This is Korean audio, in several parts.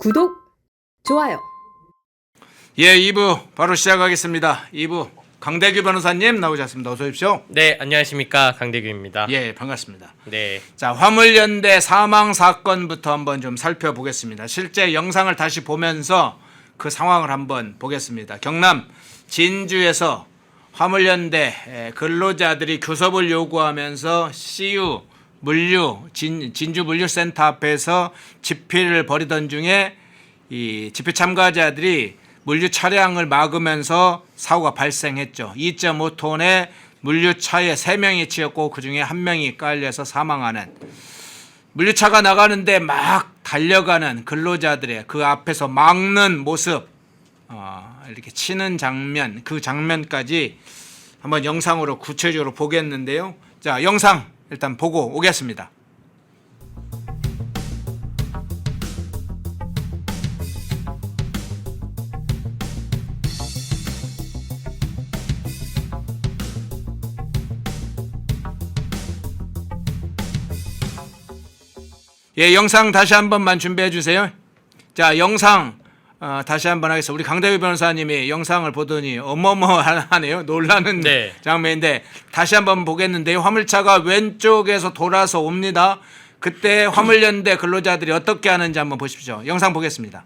구독, 좋아요. 예, 2부 바로 시작하겠습니다. 2부 강대규 변호사님 나오셨습니다. 어서 오십시오. 네, 안녕하십니까, 강대규입니다. 예, 반갑습니다. 네, 자, 화물연대 사망 사건부터 한번 좀 살펴보겠습니다. 실제 영상을 다시 보면서 그 상황을 한번 보겠습니다. 경남 진주에서 화물연대 근로자들이 교섭을 요구하면서 CU 진주 물류센터 앞에서 집회를 벌이던 중에 이 집회 참가자들이 물류 차량을 막으면서 사고가 발생했죠. 2.5톤의 물류차에 3명이 치였고 그중에 1명이 깔려서 사망하는, 물류차가 나가는데 막 달려가는 근로자들의 그 앞에서 막는 모습, 이렇게 치는 장면, 그 장면까지 한번 영상으로 구체적으로 보겠는데요. 자, 영상 일단 보고 오겠습니다. 예, 영상 다시 한 번만 준비해 주세요. 자, 영상 다시 한 번 하겠습니다. 우리 강대규 변호사님이 영상을 보더니 어머머하네요. 놀라는 네. 장면인데 다시 한 번 보겠는데요. 화물차가 왼쪽에서 돌아서 옵니다. 그때 화물연대 근로자들이 어떻게 하는지 한번 보십시오. 영상 보겠습니다.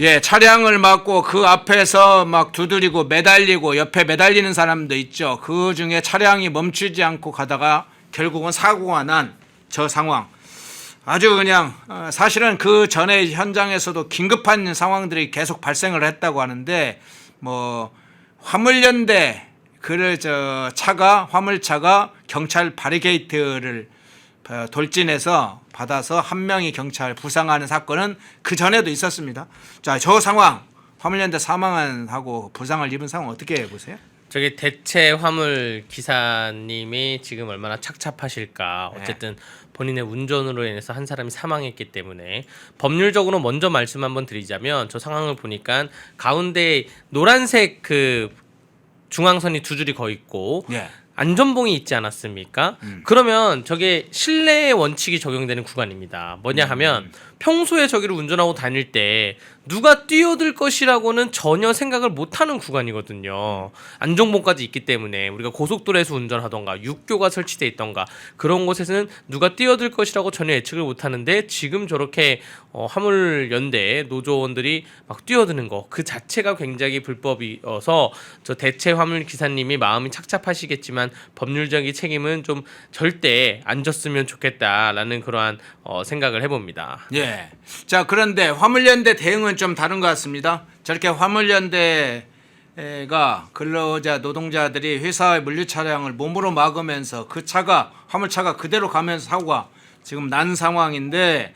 예, 차량을 막고 그 앞에서 막 두드리고 매달리고 옆에 매달리는 사람도 있죠. 그 중에 차량이 멈추지 않고 가다가 결국은 사고가 난 저 상황. 아주 그냥 사실은 그 전에 현장에서도 긴급한 상황들이 계속 발생을 했다고 하는데, 뭐 화물연대 화물차가 경찰 바리게이트를 돌진해서 받아서 1명이 경찰 부상하는 사건은 그 전에도 있었습니다. 자, 저 상황, 화물연대 사망하고 부상을 입은 상황 어떻게 보세요? 저기 대체 화물 기사님이 지금 얼마나 착잡하실까. 어쨌든 본인의 운전으로 인해서 한 사람이 사망했기 때문에 법률적으로 먼저 말씀 한번 드리자면, 저 상황을 보니까 가운데 노란색 그 중앙선이 두 줄이 거 있고 안전봉이 있지 않았습니까? 그러면 저게 실내의 원칙이 적용되는 구간입니다. 뭐냐 하면 평소에 저기를 운전하고 다닐 때 누가 뛰어들 것이라고는 전혀 생각을 못하는 구간이거든요. 안전봉까지 있기 때문에 우리가 고속도로에서 운전하던가 육교가 설치돼 있던가 그런 곳에서는 누가 뛰어들 것이라고 전혀 예측을 못하는데, 지금 저렇게 화물연대 노조원들이 막 뛰어드는 거 그 자체가 굉장히 불법이어서 저 대체 화물 기사님이 마음이 착잡하시겠지만 법률적인 책임은 좀 절대 안 졌으면 좋겠다라는 그러한 생각을 해봅니다. 예. 자, 그런데 화물연대 대응은 좀 다른 것 같습니다. 저렇게 화물연대가 근로자 노동자들이 회사의 물류 차량을 몸으로 막으면서 그 화물차가 그대로 가면서 사고가 지금 난 상황인데,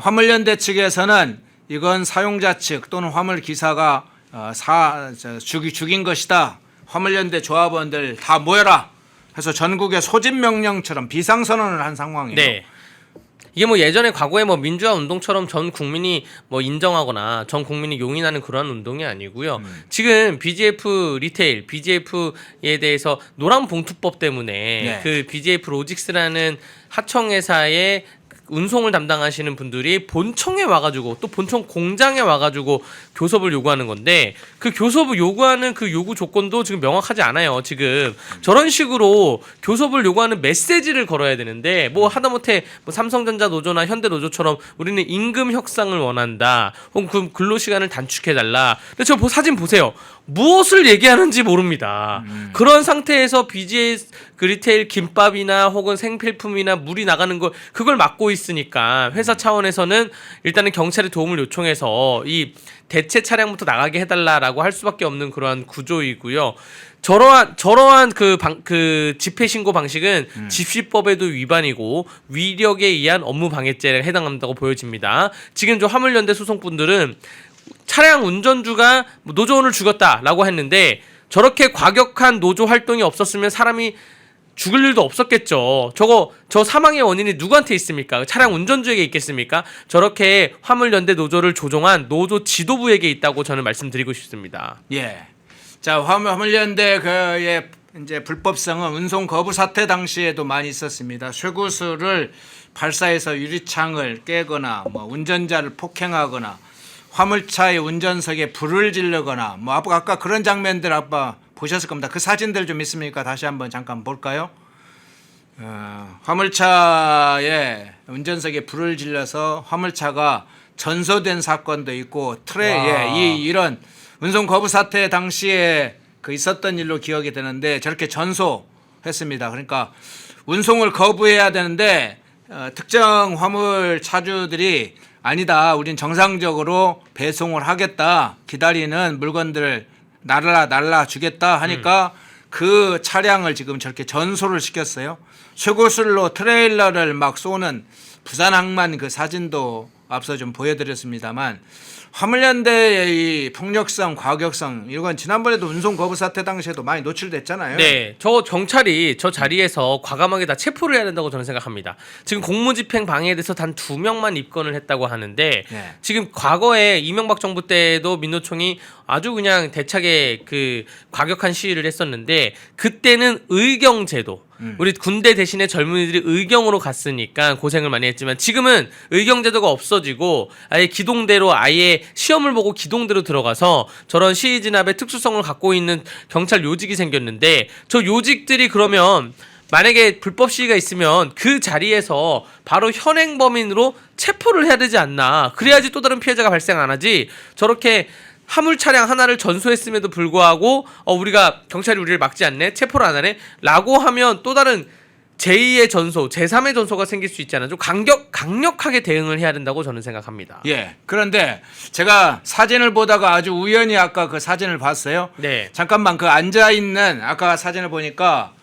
화물연대 측에서는 이건 사용자 측 또는 화물 기사가 죽인 것이다. 화물연대 조합원들 다 모여라 해서 전국에 소집 명령처럼 비상선언을 한 상황이에요. 네. 이게 뭐 예전에 과거에 뭐 민주화 운동처럼 전 국민이 뭐 인정하거나 전 국민이 용인하는 그런 운동이 아니고요. 지금 BGF 리테일, BGF에 대해서 노란 봉투법 때문에 그 BGF 로직스라는 하청회사의 운송을 담당하시는 분들이 본청에 와가지고 또 본청 공장에 와가지고 교섭을 요구하는 건데, 그 교섭을 요구하는 그 요구 조건도 지금 명확하지 않아요. 지금 저런 식으로 교섭을 요구하는 메시지를 걸어야 되는데, 뭐 하다못해 뭐 삼성전자 노조나 현대 노조처럼 우리는 임금 협상을 원한다, 혹은 그 근로시간을 단축해달라. 근데 저 사진 보세요. 무엇을 얘기하는지 모릅니다. 그런 상태에서 BGS 그 리테일 김밥이나 혹은 생필품이나 물이 나가는 걸 그걸 막고 있으니까 회사 차원에서는 일단은 경찰의 도움을 요청해서 이 대체 차량부터 나가게 해달라라고 할 수밖에 없는 그러한 구조이고요. 저러한 그 집회 신고 방식은 집시법에도 위반이고 위력에 의한 업무 방해죄에 해당한다고 보여집니다. 지금 저 화물연대 소속분들은 차량 운전주가 노조원을 죽였다라고 했는데, 저렇게 과격한 노조 활동이 없었으면 사람이 죽을 일도 없었겠죠. 저 사망의 원인이 누구한테 있습니까? 차량 운전주에게 있겠습니까? 저렇게 화물연대 노조를 조종한 노조 지도부에게 있다고 저는 말씀드리고 싶습니다. 예. 자, 화물연대 그의 이제 불법성은 운송 거부 사태 당시에도 많이 있었습니다. 쇠구슬을 발사해서 유리창을 깨거나 뭐 운전자를 폭행하거나 화물차의 운전석에 불을 지르거나 뭐 아까 그런 장면들 아빠 보셨을 겁니다. 그 사진들 좀 있습니까? 다시 한번 잠깐 볼까요? 화물차에 운전석에 불을 질러서 화물차가 전소된 사건도 있고 이런 운송 거부 사태 당시에 그 있었던 일로 기억이 되는데 저렇게 전소했습니다. 그러니까 운송을 거부해야 되는데 특정 화물 차주들이 아니다. 우린 정상적으로 배송을 하겠다. 기다리는 물건들을 날라 주겠다 하니까 그 차량을 지금 저렇게 전소를 시켰어요. 쇠구슬로 트레일러를 막 쏘는 부산 항만 그 사진도 앞서 좀 보여드렸습니다만 화물연대의 이 폭력성, 과격성 이건 지난번에도 운송 거부 사태 당시에도 많이 노출됐잖아요. 네, 저 경찰이 저 자리에서 과감하게 다 체포를 해야 된다고 저는 생각합니다. 지금 공무집행 방해에 대해서 단 2명만 입건을 했다고 하는데 네. 지금 과거에 이명박 정부 때도 민노총이 아주 그냥 대차게 그 과격한 시위를 했었는데 그때는 의경제도 우리 군대 대신에 젊은이들이 의경으로 갔으니까 고생을 많이 했지만 지금은 의경제도가 없어지고 아예 기동대로 아예 시험을 보고 기동대로 들어가서 저런 시위 진압의 특수성을 갖고 있는 경찰 요직이 생겼는데 저 요직들이 그러면 만약에 불법 시위가 있으면 그 자리에서 바로 현행범인으로 체포를 해야 되지 않나. 그래야지 또 다른 피해자가 발생 안 하지. 저렇게 화물 차량 하나를 전소했음에도 불구하고 우리가 경찰이 우리를 막지 않네, 체포를 안 하네 라고 하면 또 다른 제2의 전소, 제3의 전소가 생길 수 있잖아요. 좀 강력하게 대응을 해야 된다고 저는 생각합니다. 예. 그런데 제가 사진을 보다가 아주 우연히 아까 그 사진을 봤어요. 네. 잠깐만 그 앉아 있는 아까 사진을 보니까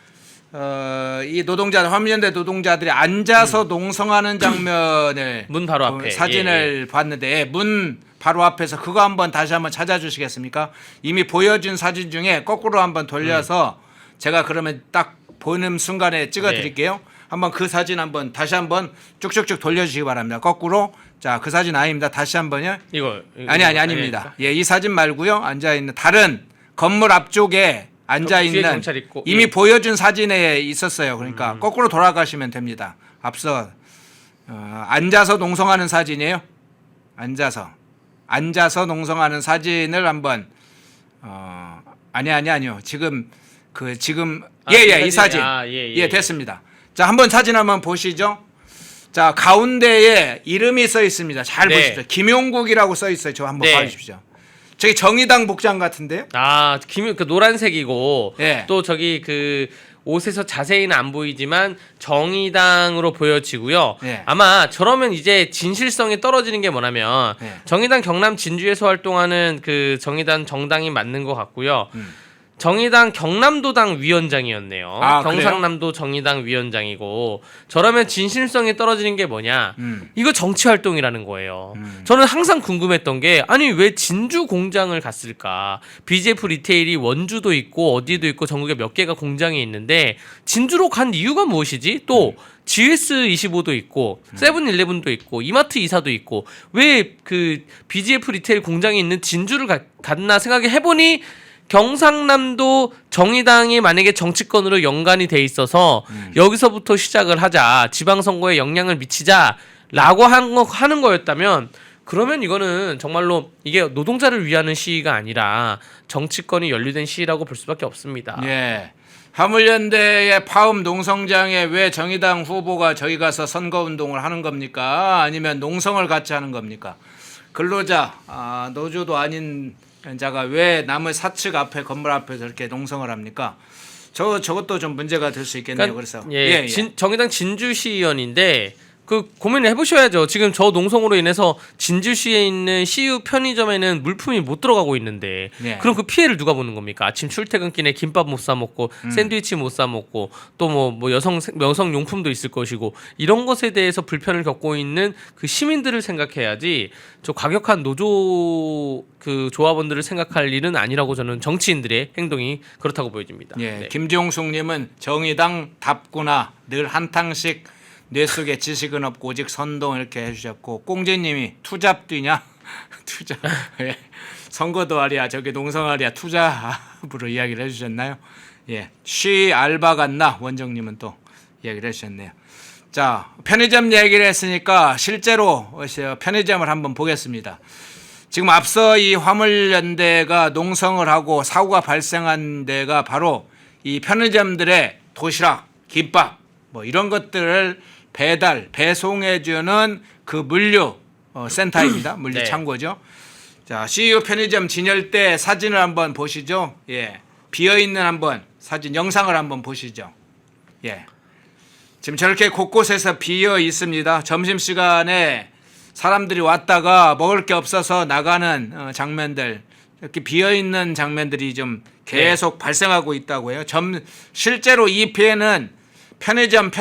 이 화물연대 노동자들이 앉아서 농성하는 장면을 문 바로 앞에 사진을 봤는데 문 바로 앞에서 그거 한번 다시 한번 찾아주시겠습니까? 이미 보여준 사진 중에 거꾸로 한번 돌려서 제가 그러면 딱 보는 순간에 찍어드릴게요. 한번 그 사진 한번 다시 한번 쭉쭉쭉 돌려주시기 바랍니다. 거꾸로. 자, 그 사진 아닙니다. 다시 한번요. 이거 아닙니다. 예, 이 사진 말고요. 앉아 있는 다른 건물 앞쪽에 앉아 뒤에 있는 경찰 있고, 이미 보여준 사진에 있었어요. 그러니까 거꾸로 돌아가시면 됩니다. 앞서 앉아서 농성하는 사진이에요. 앉아서 농성하는 사진을 한번 아니요. 지금 이 사진. 예, 됐습니다. 자, 한번 사진 한번 보시죠. 자, 가운데에 이름이 써 있습니다. 잘 네. 보십시오. 김용국이라고 써 있어요. 저 한번 네. 봐주십시오. 저기 정의당 복장 같은데요? 그 노란색이고 예. 또 저기 그 옷에서 자세히는 안 보이지만 정의당으로 보여지고요. 예. 아마 저러면 이제 진실성이 떨어지는 게 뭐냐면 예. 정의당 경남 진주에서 활동하는 그 정의당 정당이 맞는 것 같고요. 정의당 경남도당 위원장이었네요. 아, 경상남도 정의당 위원장이고 저러면 진실성이 떨어지는 게 뭐냐? 이거 정치 활동이라는 거예요. 저는 항상 궁금했던 게 아니 왜 진주 공장을 갔을까? BJF 리테일이 원주도 있고 어디도 있고 전국에 몇 개가 공장이 있는데 진주로 간 이유가 무엇이지? 또 GS25도 있고 세븐일레븐도 있고 이마트 이사도 있고 왜 그 BGF 리테일 공장이 있는 진주를 갔나 생각해 해보니 경상남도 정의당이 만약에 정치권으로 연관이 돼 있어서 여기서부터 시작을 하자, 지방선거에 영향을 미치자라고 하는 거였다면 그러면 이거는 정말로 이게 노동자를 위하는 시위가 아니라 정치권이 연루된 시위라고 볼 수밖에 없습니다. 예. 화물연대의 파업 농성장에 왜 정의당 후보가 저기 가서 선거운동을 하는 겁니까? 아니면 농성을 같이 하는 겁니까? 근로자, 노조도 아닌 자가 왜 남의 사측 앞에 건물 앞에서 이렇게 농성을 합니까? 저것도 좀 문제가 될 수 있겠네요. 그래서 정의당 진주시의원인데 그 고민을 해보셔야죠. 지금 저 농성으로 인해서 진주시에 있는 CU 편의점에는 물품이 못 들어가고 있는데 그럼 그 피해를 누가 보는 겁니까? 아침 출퇴근길에 김밥 못 사 먹고 샌드위치 못 사 먹고 또 뭐 여성 용품도 있을 것이고 이런 것에 대해서 불편을 겪고 있는 그 시민들을 생각해야지 저 과격한 노조 그 조합원들을 생각할 일은 아니라고 저는 정치인들의 행동이 그렇다고 보여집니다. 예, 네. 김종숙님은 정의당 답구나 늘 한탕씩 뇌 속에 지식은 없고 오직 선동 이렇게 해주셨고 꽁지님이 투잡 뛰냐 투잡 예. 선거도 아니야 저게 농성아리야 투잡으로 이야기를 해주셨나요? 예, 쉬 알바 같나 원정님은 또 이야기를 해주셨네요. 자, 편의점 얘기를 했으니까 실제로 편의점을 한번 보겠습니다. 지금 앞서 이 화물연대가 농성을 하고 사고가 발생한 데가 바로 이 편의점들의 도시락, 김밥 뭐 이런 것들을 배송해주는 그 물류 센터입니다. 물류 네. 창고죠. 자, CU 편의점 진열대 사진을 한번 보시죠. 예, 비어 있는 한번 사진 영상을 한번 보시죠. 예, 지금 저렇게 곳곳에서 비어 있습니다. 점심 시간에 사람들이 왔다가 먹을 게 없어서 나가는 장면들, 이렇게 비어 있는 장면들이 좀 계속 발생하고 있다고 해요. 실제로 이 피해는 편의점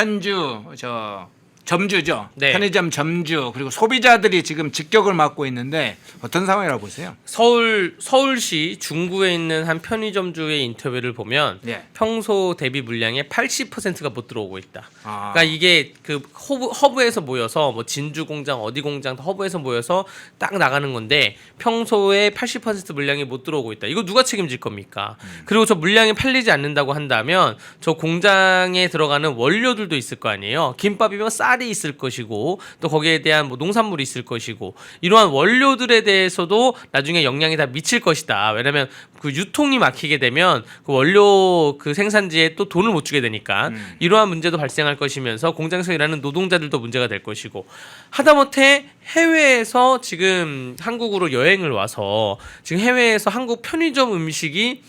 점주죠. 네. 편의점 점주 그리고 소비자들이 지금 직격을 맞고 있는데 어떤 상황이라고 보세요? 서울시 중구에 있는 한 편의점주의 인터뷰를 보면 네. 평소 대비 물량의 80%가 못 들어오고 있다. 아. 그러니까 이게 그 허브에서 모여서 뭐 진주 공장 어디 공장 허브에서 모여서 딱 나가는 건데 평소에 80% 물량이 못 들어오고 있다. 이거 누가 책임질 겁니까? 그리고 저 물량이 팔리지 않는다고 한다면 저 공장에 들어가는 원료들도 있을 거 아니에요. 김밥이면 쌀이 있을 것이고 또 거기에 대한 뭐 농산물이 있을 것이고 이러한 원료들에 대해서도 나중에 영향이 다 미칠 것이다. 왜냐하면 그 유통이 막히게 되면 그 원료 그 생산지에 또 돈을 못 주게 되니까 이러한 문제도 발생할 것이면서 공장에서 일하는 노동자들도 문제가 될 것이고 하다못해 해외에서 지금 한국으로 여행을 와서 지금 해외에서 한국 편의점 음식이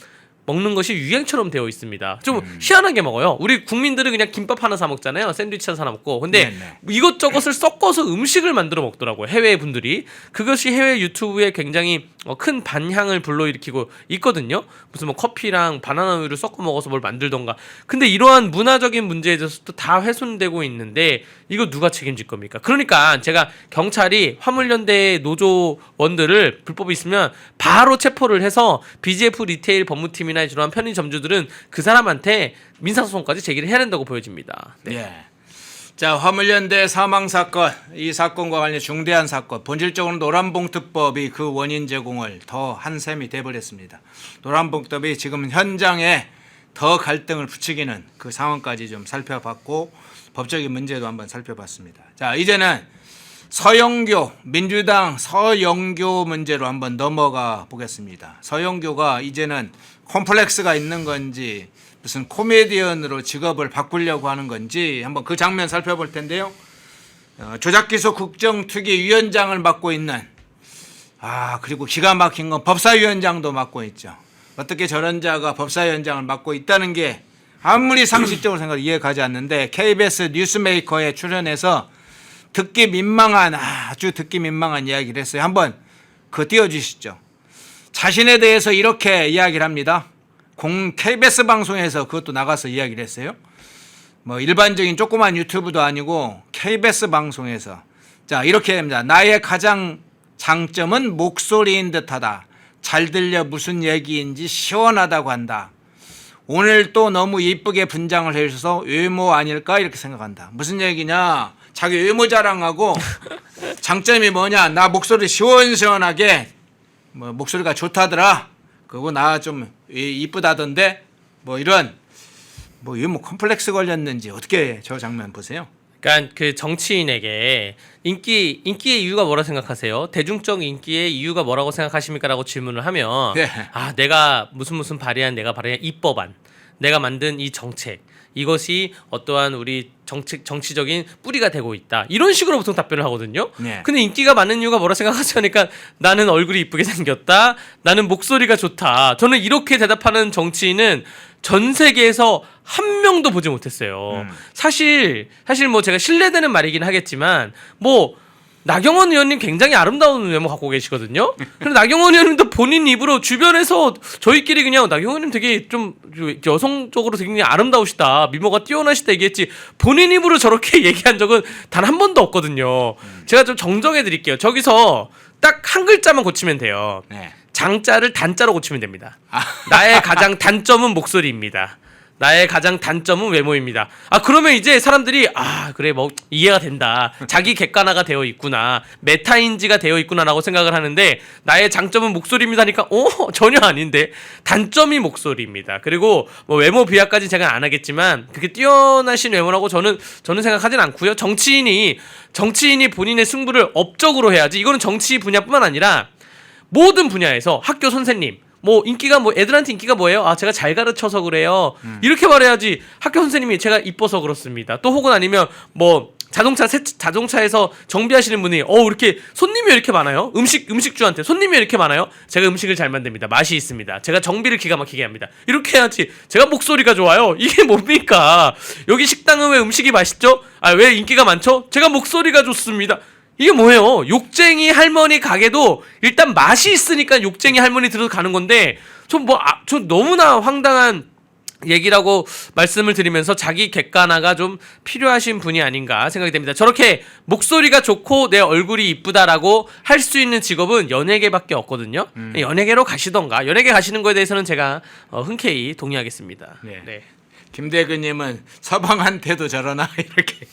먹는 것이 유행처럼 되어 있습니다. 좀 희한하게 먹어요. 우리 국민들은 그냥 김밥 하나 사 먹잖아요. 샌드위치 하나 먹고. 근데 네네. 이것저것을 섞어서 음식을 만들어 먹더라고요. 해외 분들이. 그것이 해외 유튜브에 굉장히 큰 반향을 불러일으키고 있거든요. 무슨 뭐 커피랑 바나나 우유를 섞어 먹어서 뭘 만들던가. 근데 이러한 문화적인 문제에 대해서 또 다 훼손되고 있는데 이거 누가 책임질 겁니까? 그러니까 제가 경찰이 화물연대 노조원들을 불법이 있으면 바로 체포를 해서 BGF 리테일 법무팀이나 이러한 편의점주들은 그 사람한테 민사소송까지 제기를 해야 된다고 보여집니다. 네. 예. 자, 화물연대 사망 사건, 이 사건과 관련 중대한 사건, 본질적으로 노란봉투법이 그 원인 제공을 더 한 셈이 돼버렸습니다. 노란봉투법이 지금 현장에 더 갈등을 부추기는 그 상황까지 좀 살펴봤고 법적인 문제도 한번 살펴봤습니다. 자, 이제는 서영교, 민주당 서영교 문제로 한번 넘어가 보겠습니다. 서영교가 이제는 콤플렉스가 있는 건지 무슨 코미디언으로 직업을 바꾸려고 하는 건지 한번 그 장면 살펴볼 텐데요. 조작기소 국정특위위원장을 맡고 있는 그리고 기가 막힌 건 법사위원장도 맡고 있죠. 어떻게 저런 자가 법사위원장을 맡고 있다는 게 아무리 상식적으로 생각해도 이해가지 않는데 KBS 뉴스메이커에 출연해서 듣기 민망한 아주 듣기 민망한 이야기를 했어요. 한번 그거 띄워주시죠. 자신에 대해서 이렇게 이야기를 합니다. KBS 방송에서 그것도 나가서 이야기를 했어요. 뭐 일반적인 조그만 유튜브도 아니고 KBS 방송에서 자 이렇게 합니다. 나의 가장 장점은 목소리인 듯하다. 잘 들려 무슨 얘기인지 시원하다고 한다. 오늘 또 너무 이쁘게 분장을 해주셔서 외모 아닐까 이렇게 생각한다. 무슨 얘기냐? 자기 외모 자랑하고 장점이 뭐냐? 나 목소리 시원시원하게 뭐 목소리가 좋다더라. 그거 나 좀 이쁘다던데 뭐 이런 뭐 외모 컴플렉스 걸렸는지 어떻게 저 장면 보세요? 그러니까 그 정치인에게 인기의 이유가 뭐라 생각하세요? 대중적 인기의 이유가 뭐라고 생각하십니까라고 질문을 하면 네. 내가 무슨 발의한 이 법안, 내가 만든 이 정책 이것이 어떠한 우리 정치적인 뿌리가 되고 있다. 이런 식으로 보통 답변을 하거든요. 네. 근데 인기가 많은 이유가 뭐라 생각하세요? 그러니까 나는 얼굴이 이쁘게 생겼다. 나는 목소리가 좋다. 저는 이렇게 대답하는 정치인은 전 세계에서 한 명도 보지 못했어요. 사실 뭐 제가 신뢰되는 말이긴 하겠지만 뭐 나경원 의원님 굉장히 아름다운 외모 갖고 계시거든요. 근데 나경원 의원님도 본인 입으로 주변에서 저희끼리 그냥 나경원 의원님 되게 좀 여성적으로 되게 아름다우시다, 미모가 뛰어나시다 얘기했지 본인 입으로 저렇게 얘기한 적은 단 한 번도 없거든요. 제가 좀 정정해 드릴게요. 저기서 딱 한 글자만 고치면 돼요. 네. 장자를 단자로 고치면 됩니다. 나의 가장 단점은 목소리입니다. 나의 가장 단점은 외모입니다. 아 그러면 이제 사람들이 그래 뭐 이해가 된다. 자기 객관화가 되어 있구나. 메타인지가 되어 있구나라고 생각을 하는데 나의 장점은 목소리입니다니까 전혀 아닌데 단점이 목소리입니다. 그리고 뭐 외모 비하까지 제가 안 하겠지만 그렇게 뛰어나신 외모라고 저는 생각하진 않고요. 정치인이 본인의 승부를 업적으로 해야지. 이거는 정치 분야뿐만 아니라 모든 분야에서 학교 선생님 뭐 인기가 뭐 애들한테 인기가 뭐예요? 제가 잘 가르쳐서 그래요. 이렇게 말해야지. 학교 선생님이 제가 이뻐서 그렇습니다. 또 혹은 아니면 뭐 자동차에서 정비하시는 분이 이렇게 손님이 왜 이렇게 많아요? 음식주한테 손님이 왜 이렇게 많아요? 제가 음식을 잘 만듭니다. 맛이 있습니다. 제가 정비를 기가 막히게 합니다. 이렇게 해야지. 제가 목소리가 좋아요. 이게 뭡니까? 여기 식당은 왜 음식이 맛있죠? 왜 인기가 많죠? 제가 목소리가 좋습니다. 이게 뭐예요? 욕쟁이 할머니 가게도 일단 맛이 있으니까 욕쟁이 할머니 들어서 가는 건데 전 너무나 황당한 얘기라고 말씀을 드리면서 자기 객관화가 좀 필요하신 분이 아닌가 생각이 됩니다. 저렇게 목소리가 좋고 내 얼굴이 이쁘다라고 할 수 있는 직업은 연예계밖에 없거든요. 연예계로 가시던가. 연예계 가시는 거에 대해서는 제가 흔쾌히 동의하겠습니다. 네. 김대근님은 서방한테도 저러나 이렇게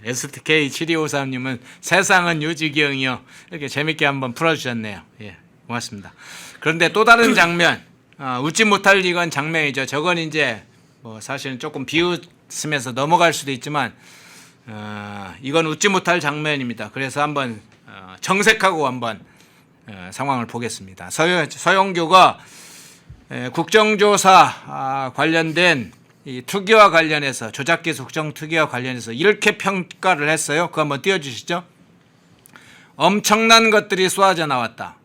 STK7253님은 세상은 유지경이요. 이렇게 재밌게 한번 풀어주셨네요. 예, 고맙습니다. 그런데 또 다른 장면, 웃지 못할 이건 장면이죠. 저건 이제 뭐 사실은 조금 비웃으면서 넘어갈 수도 있지만 이건 웃지 못할 장면입니다. 그래서 한번 정색하고 한번 상황을 보겠습니다. 서영교가 국정조사 관련된 이 투기와 관련해서 조작기 국정 투기와 관련해서 이렇게 평가를 했어요. 그거 한번 띄워주시죠. 엄청난 것들이 쏟아져 나왔다.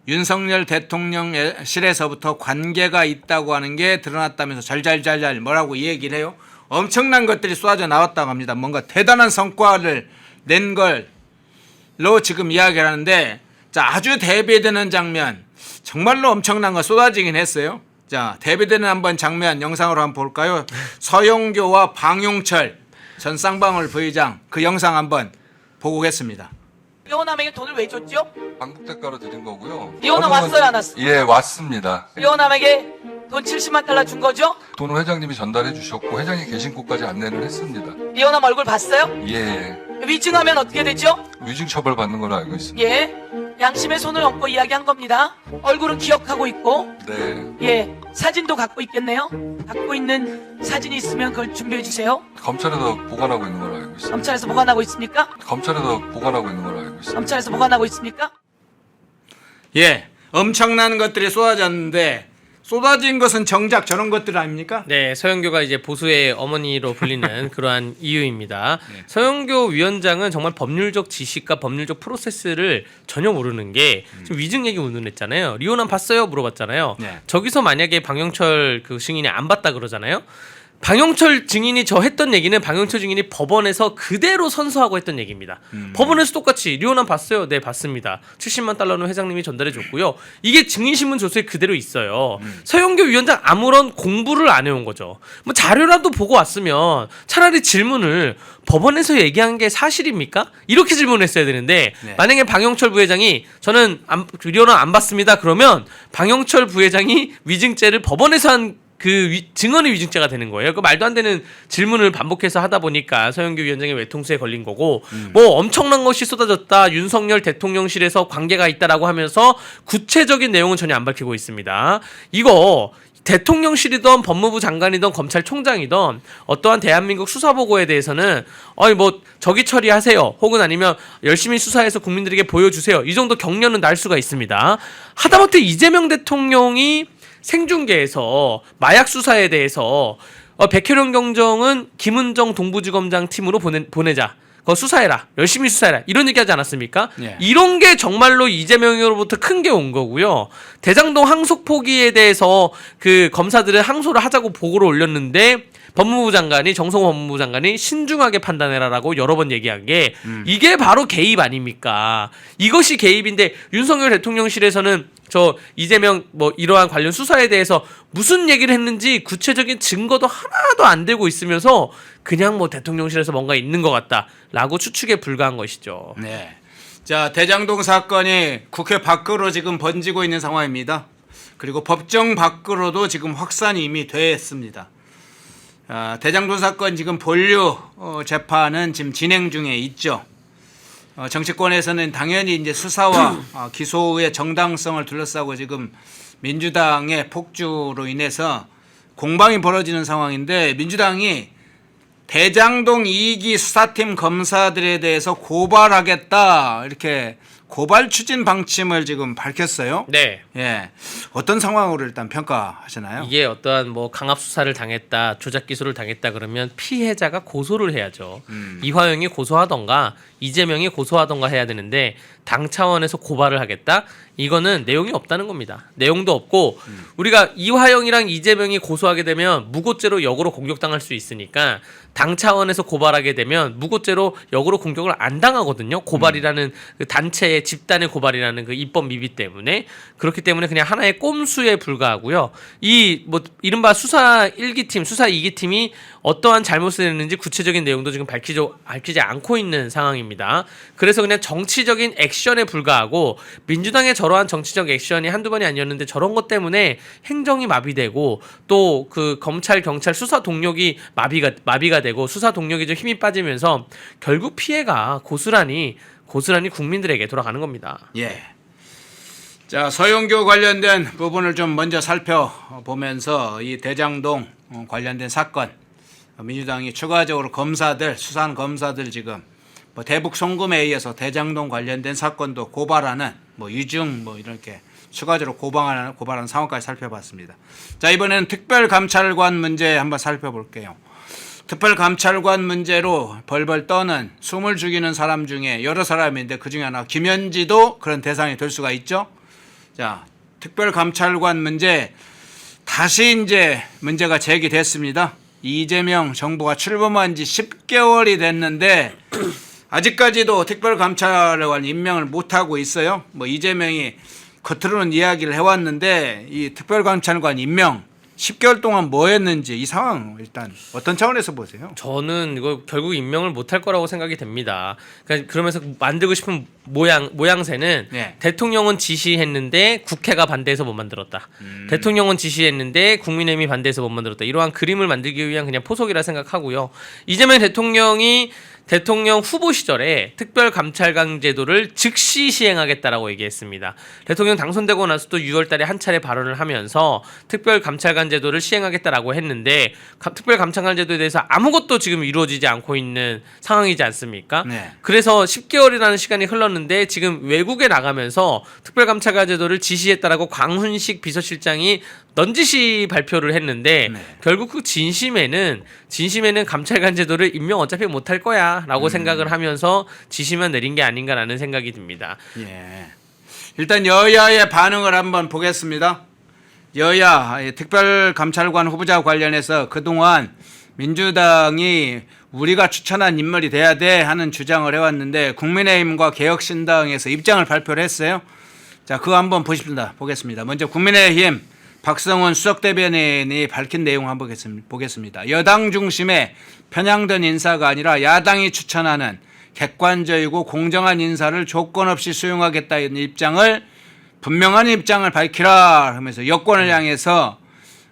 윤석열 대통령실에서부터 관계가 있다고 하는 게 드러났다면서 잘잘잘잘 뭐라고 이 얘기를 해요. 엄청난 것들이 쏟아져 나왔다고 합니다. 뭔가 대단한 성과를 낸 걸로 지금 이야기를 하는데 아주 대비되는 장면 정말로 엄청난 거 쏟아지긴 했어요. 자, 대비되는 한번 장면 영상으로 한번 볼까요? 서영교와 방용철 전 쌍방울 부의장 그 영상 한번 보고 오겠습니다. 이호남에게 돈을 왜 줬죠? 방북대가로 드린 거고요. 이호남 왔어요, 안 왔어요? 예, 왔습니다. 이호남에게 돈 70만 달러 준 거죠? 돈을 회장님이 전달해 주셨고 회장이 계신 곳까지 안내를 했습니다. 이호남 얼굴 봤어요? 예, 위증하면 어떻게 되죠? 위증 처벌 받는 걸로 알고 있습니다. 예, 양심의 손을 얹고 이야기한 겁니다. 얼굴은 기억하고 있고, 네, 예, 사진도 갖고 있겠네요. 갖고 있는 사진이 있으면 그걸 준비해 주세요. 검찰에서 보관하고 있는 걸로 알고 있습니다. 검찰에서 보관하고 있습니까? 검찰에서 보관하고 있는 걸로 알고 있습니다. 검찰에서 보관하고 있습니까? 예, 엄청난 것들이 쏟아졌는데 쏟아진 것은 정작 저런 것들 아닙니까? 네, 서영교가 이제 보수의 어머니로 불리는 그러한 이유입니다. 서영교 위원장은 정말 법률적 지식과 법률적 프로세스를 전혀 모르는 게 지금 위증 얘기 운운했잖아요. 리오남 봤어요? 물어봤잖아요. 네. 저기서 만약에 방영철 그 증인이 안 봤다 그러잖아요. 방영철 증인이 저 했던 얘기는 방영철 증인이 법원에서 그대로 선서하고 했던 얘기입니다. 법원에서 똑같이 리오남 봤어요? 네, 봤습니다. 70만 달러는 회장님이 전달해 줬고요. 이게 증인신문 조서에 그대로 있어요. 서영교 위원장 아무런 공부를 안 해온 거죠. 뭐 자료라도 보고 왔으면 차라리 질문을 법원에서 얘기한 게 사실입니까? 이렇게 질문했어야 되는데 네. 만약에 방영철 부회장이 저는 리오남 안 봤습니다. 그러면 방영철 부회장이 위증죄를 법원에서 한 증언의 위증죄가 되는 거예요. 그 말도 안 되는 질문을 반복해서 하다 보니까 서영교 위원장의 외통수에 걸린 거고 뭐 엄청난 것이 쏟아졌다. 윤석열 대통령실에서 관계가 있다라고 하면서 구체적인 내용은 전혀 안 밝히고 있습니다. 이거 대통령실이든 법무부 장관이든 검찰총장이든 어떠한 대한민국 수사보고에 대해서는 뭐 저기 처리하세요. 혹은 아니면 열심히 수사해서 국민들에게 보여주세요. 이 정도 격려는 날 수가 있습니다. 하다못해 이재명 대통령이 생중계에서 마약 수사에 대해서 백혜련 경정은 김은정 동부지검장 팀으로 보내자. 그거 수사해라. 열심히 수사해라. 이런 얘기하지 않았습니까? 네. 이런 게 정말로 이재명으로부터 큰 게 온 거고요. 대장동 항소 포기에 대해서 그 검사들은 항소를 하자고 보고를 올렸는데 법무부 장관이 정성호 법무부 장관이 신중하게 판단해라라고 여러 번 얘기한 게 이게 바로 개입 아닙니까? 이것이 개입인데 윤석열 대통령실에서는 저 이재명 뭐 이러한 관련 수사에 대해서 무슨 얘기를 했는지 구체적인 증거도 하나도 안 되고 있으면서 그냥 뭐 대통령실에서 뭔가 있는 것 같다라고 추측에 불과한 것이죠. 네. 자, 대장동 사건이 국회 밖으로 지금 번지고 있는 상황입니다. 그리고 법정 밖으로도 지금 확산이 이미 됐습니다. 대장동 사건 지금 본류 재판은 지금 진행 중에 있죠. 정치권에서는 당연히 이제 수사와 기소의 정당성을 둘러싸고 지금 민주당의 폭주로 인해서 공방이 벌어지는 상황인데, 민주당이 대장동 2기 수사팀 검사들에 대해서 고발하겠다, 이렇게 고발 추진 방침을 지금 밝혔어요. 네. 예, 어떤 상황으로 일단 평가하시나요? 이게 어떠한 뭐 강압 수사를 당했다, 조작 기소를 당했다 그러면 피해자가 고소를 해야죠. 이화영이 고소하던가 이재명이 고소하던가 해야 되는데 당 차원에서 고발을 하겠다? 이거는 내용이 없다는 겁니다. 내용도 없고 우리가 이화영이랑 이재명이 고소하게 되면 무고죄로 역으로 공격당할 수 있으니까 당 차원에서 고발하게 되면 무고죄로 역으로 공격을 안 당하거든요. 고발이라는 그 단체의 집단의 고발이라는 그 입법 미비 때문에. 그렇기 때문에 그냥 하나의 꼼수에 불과하고요. 이 뭐 이른바 수사 1기 팀, 수사 2기 팀이 어떠한 잘못을 했는지 구체적인 내용도 지금 밝히지 않고 있는 상황입니다. 그래서 그냥 정치적인 액션에 불과하고, 민주당의 저러한 정치적 액션이 한두 번이 아니었는데 저런 것 때문에 행정이 마비되고 또 그 검찰 경찰 수사 동력이 마비가 되고 수사 동력이 좀 힘이 빠지면서 결국 피해가 고스란히 국민들에게 돌아가는 겁니다. 예. 자, 서영교 관련된 부분을 좀 먼저 살펴보면서 이 대장동 관련된 사건, 민주당이 추가적으로 수사한 검사들 지금 뭐 대북 송금에 의해서 대장동 관련된 사건도 고발하는 뭐 유증 뭐 이렇게 추가적으로 고발하는 상황까지 살펴봤습니다. 자, 이번에는 특별감찰관 문제 한번 살펴볼게요. 특별감찰관 문제로 벌벌 떠는 숨을 죽이는 사람 중에 여러 사람인데 그 중에 하나 김현지도 그런 대상이 될 수가 있죠. 자, 특별감찰관 문제 다시 이제 문제가 제기됐습니다. 이재명 정부가 출범한 지 10개월이 됐는데 아직까지도 특별감찰관 임명을 못하고 있어요. 뭐 이재명이 겉으로는 이야기를 해왔는데 이 특별감찰관 임명 10개월 동안 뭐 했는지 이 상황 일단 어떤 차원에서 보세요? 저는 이거 결국 임명을 못할 거라고 생각이 됩니다. 그러면서 만들고 싶은 모양새는 네. 대통령은 지시했는데 국회가 반대해서 못 만들었다. 대통령은 지시했는데 국민의힘이 반대해서 못 만들었다. 이러한 그림을 만들기 위한 그냥 포석이라 생각하고요. 이재명 대통령이 대통령 후보 시절에 특별감찰관 제도를 즉시 시행하겠다라고 얘기했습니다. 대통령 당선되고 나서 또 6월 달에 한 차례 발언을 하면서 특별감찰관 제도를 시행하겠다라고 했는데 특별감찰관 제도에 대해서 아무것도 지금 이루어지지 않고 있는 상황이지 않습니까? 네. 그래서 10개월이라는 시간이 흘렀는데 지금 외국에 나가면서 특별감찰관 제도를 지시했다라고 광훈식 비서실장이 넌지시 발표를 했는데 네. 결국 그 진심에는 감찰관 제도를 임명 어차피 못할 거야라고 생각을 하면서 지시만 내린 게 아닌가라는 생각이 듭니다. 예. 일단 여야의 반응을 한번 보겠습니다. 여야 특별감찰관 후보자 관련해서 그동안 민주당이 우리가 추천한 인물이 돼야 돼 하는 주장을 해왔는데 국민의힘과 개혁신당에서 입장을 발표를 했어요. 자, 그거 한번 보겠습니다. 먼저 국민의힘 박성원 수석대변인이 밝힌 내용 한번 보겠습니다. 여당 중심의 편향된 인사가 아니라 야당이 추천하는 객관적이고 공정한 인사를 조건 없이 수용하겠다는 입장을 분명한 입장을 밝히라 하면서 여권을 향해서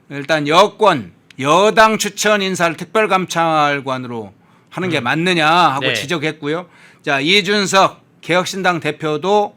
일단 여당 추천 인사를 특별감찰관으로 하는 게 맞느냐 하고 네. 지적했고요. 자, 이준석 개혁신당 대표도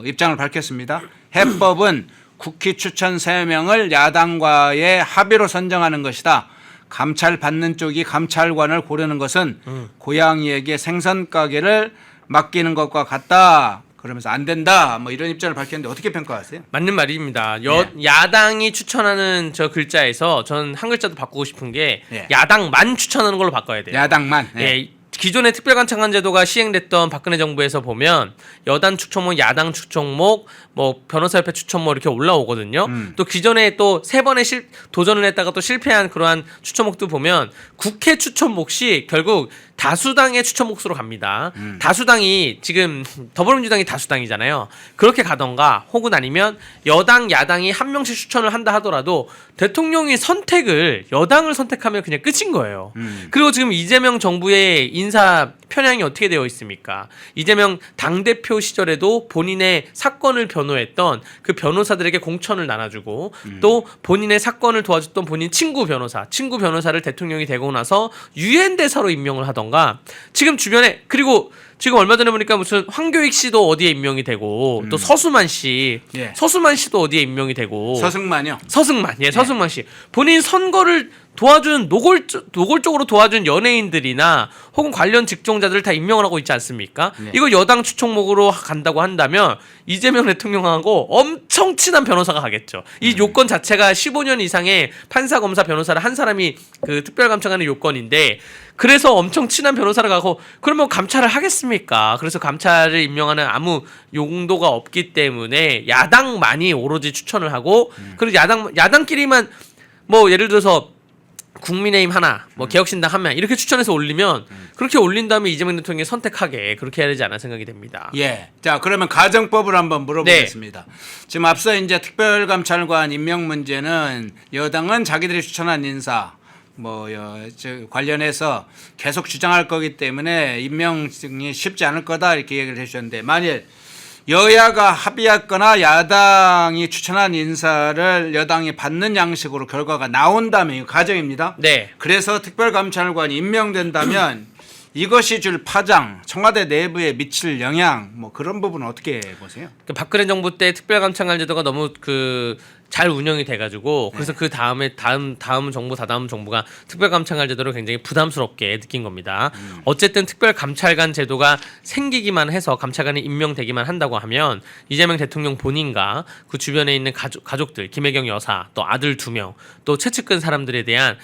입장을 밝혔습니다. 해법은 국회 추천 3명을 야당과의 합의로 선정하는 것이다. 감찰 받는 쪽이 감찰관을 고르는 것은 고양이에게 생선 가게를 맡기는 것과 같다. 그러면서 안 된다. 뭐 이런 입장을 밝혔는데 어떻게 평가하세요? 맞는 말입니다. 네. 야당이 추천하는 저 글자에서 전 한 글자도 바꾸고 싶은 게 네. 야당만 추천하는 걸로 바꿔야 돼요. 야당만. 네. 예, 기존의 특별감찰관 제도가 시행됐던 박근혜 정부에서 보면 여당 추천목, 야당 추천목, 뭐 변호사협회 추천목 이렇게 올라오거든요. 또 기존에 또 3번의 도전을 했다가 또 실패한 그러한 추천목도 보면 국회 추천목 시 결국 다수당의 추천 몫으로 갑니다. 다수당이 지금 더불어민주당이 다수당이잖아요. 그렇게 가던가 혹은 아니면 여당 야당이 한 명씩 추천을 한다 하더라도 대통령이 선택을 여당을 선택하면 그냥 끝인 거예요. 그리고 지금 이재명 정부의 인사 편향이 어떻게 되어 있습니까? 이재명 당대표 시절에도 본인의 사건을 변호했던 그 변호사들에게 공천을 나눠주고 또 본인의 사건을 도와줬던 본인 친구 변호사를 대통령이 되고 나서 유엔 대사로 임명을 하던가 지금 주변에 그리고 지금 얼마 전에 보니까 무슨 황교익 씨도 어디에 임명이 되고 또 서수만 씨도 어디에 임명이 되고 서승만요. 서승만 씨 본인 선거를 도와준 노골적으로 도와준 연예인들이나 혹은 관련 직종자들을 다 임명을 하고 있지 않습니까? 이거 여당 추천목으로 간다고 한다면 이재명 대통령하고 엄청 친한 변호사가 가겠죠. 이 요건 자체가 15년 이상의 판사, 검사, 변호사를 한 사람이 그 특별감찰관의 요건인데 그래서 엄청 친한 변호사를 가고 그러면 감찰을 하겠습니까? 그래서 감찰을 임명하는 아무 용도가 없기 때문에 야당만이 오로지 추천을 하고 그리고 야당끼리만 뭐 예를 들어서 국민의힘 하나, 뭐 개혁신당 한 명 이렇게 추천해서 올리면 그렇게 올린 다음에 이재명 대통령이 선택하게 그렇게 해야 되지 않나 생각이 됩니다. 예. 자, 그러면 가정법을 한번 물어보겠습니다. 지금 앞서 이제 특별감찰관 임명 문제는 여당은 자기들이 추천한 인사 관련해서 계속 주장할 거기 때문에 임명이 쉽지 않을 거다 이렇게 얘기를 해주셨는데 만일 여야가 합의했거나 야당이 추천한 인사를 여당이 받는 양식으로 결과가 나온다면 이거 가정입니다. 네. 그래서 특별감찰관이 임명된다면 이것이 줄 파장, 청와대 내부에 미칠 영향 뭐 그런 부분은 어떻게 보세요? 박근혜 정부 때 특별감찰관 제도가 너무 잘 운영이 돼가지고 그래서 그 다음에 다음 정부 다다음 정부가 특별감찰관 제도를 굉장히 부담스럽게 느낀 겁니다. 어쨌든 특별감찰관 제도가 생기기만 해서 감찰관이 임명되기만 한다고 하면 이재명 대통령 본인과 그 주변에 있는 가족들, 김혜경 여사, 또 아들 2명, 또 최측근 사람들에 대한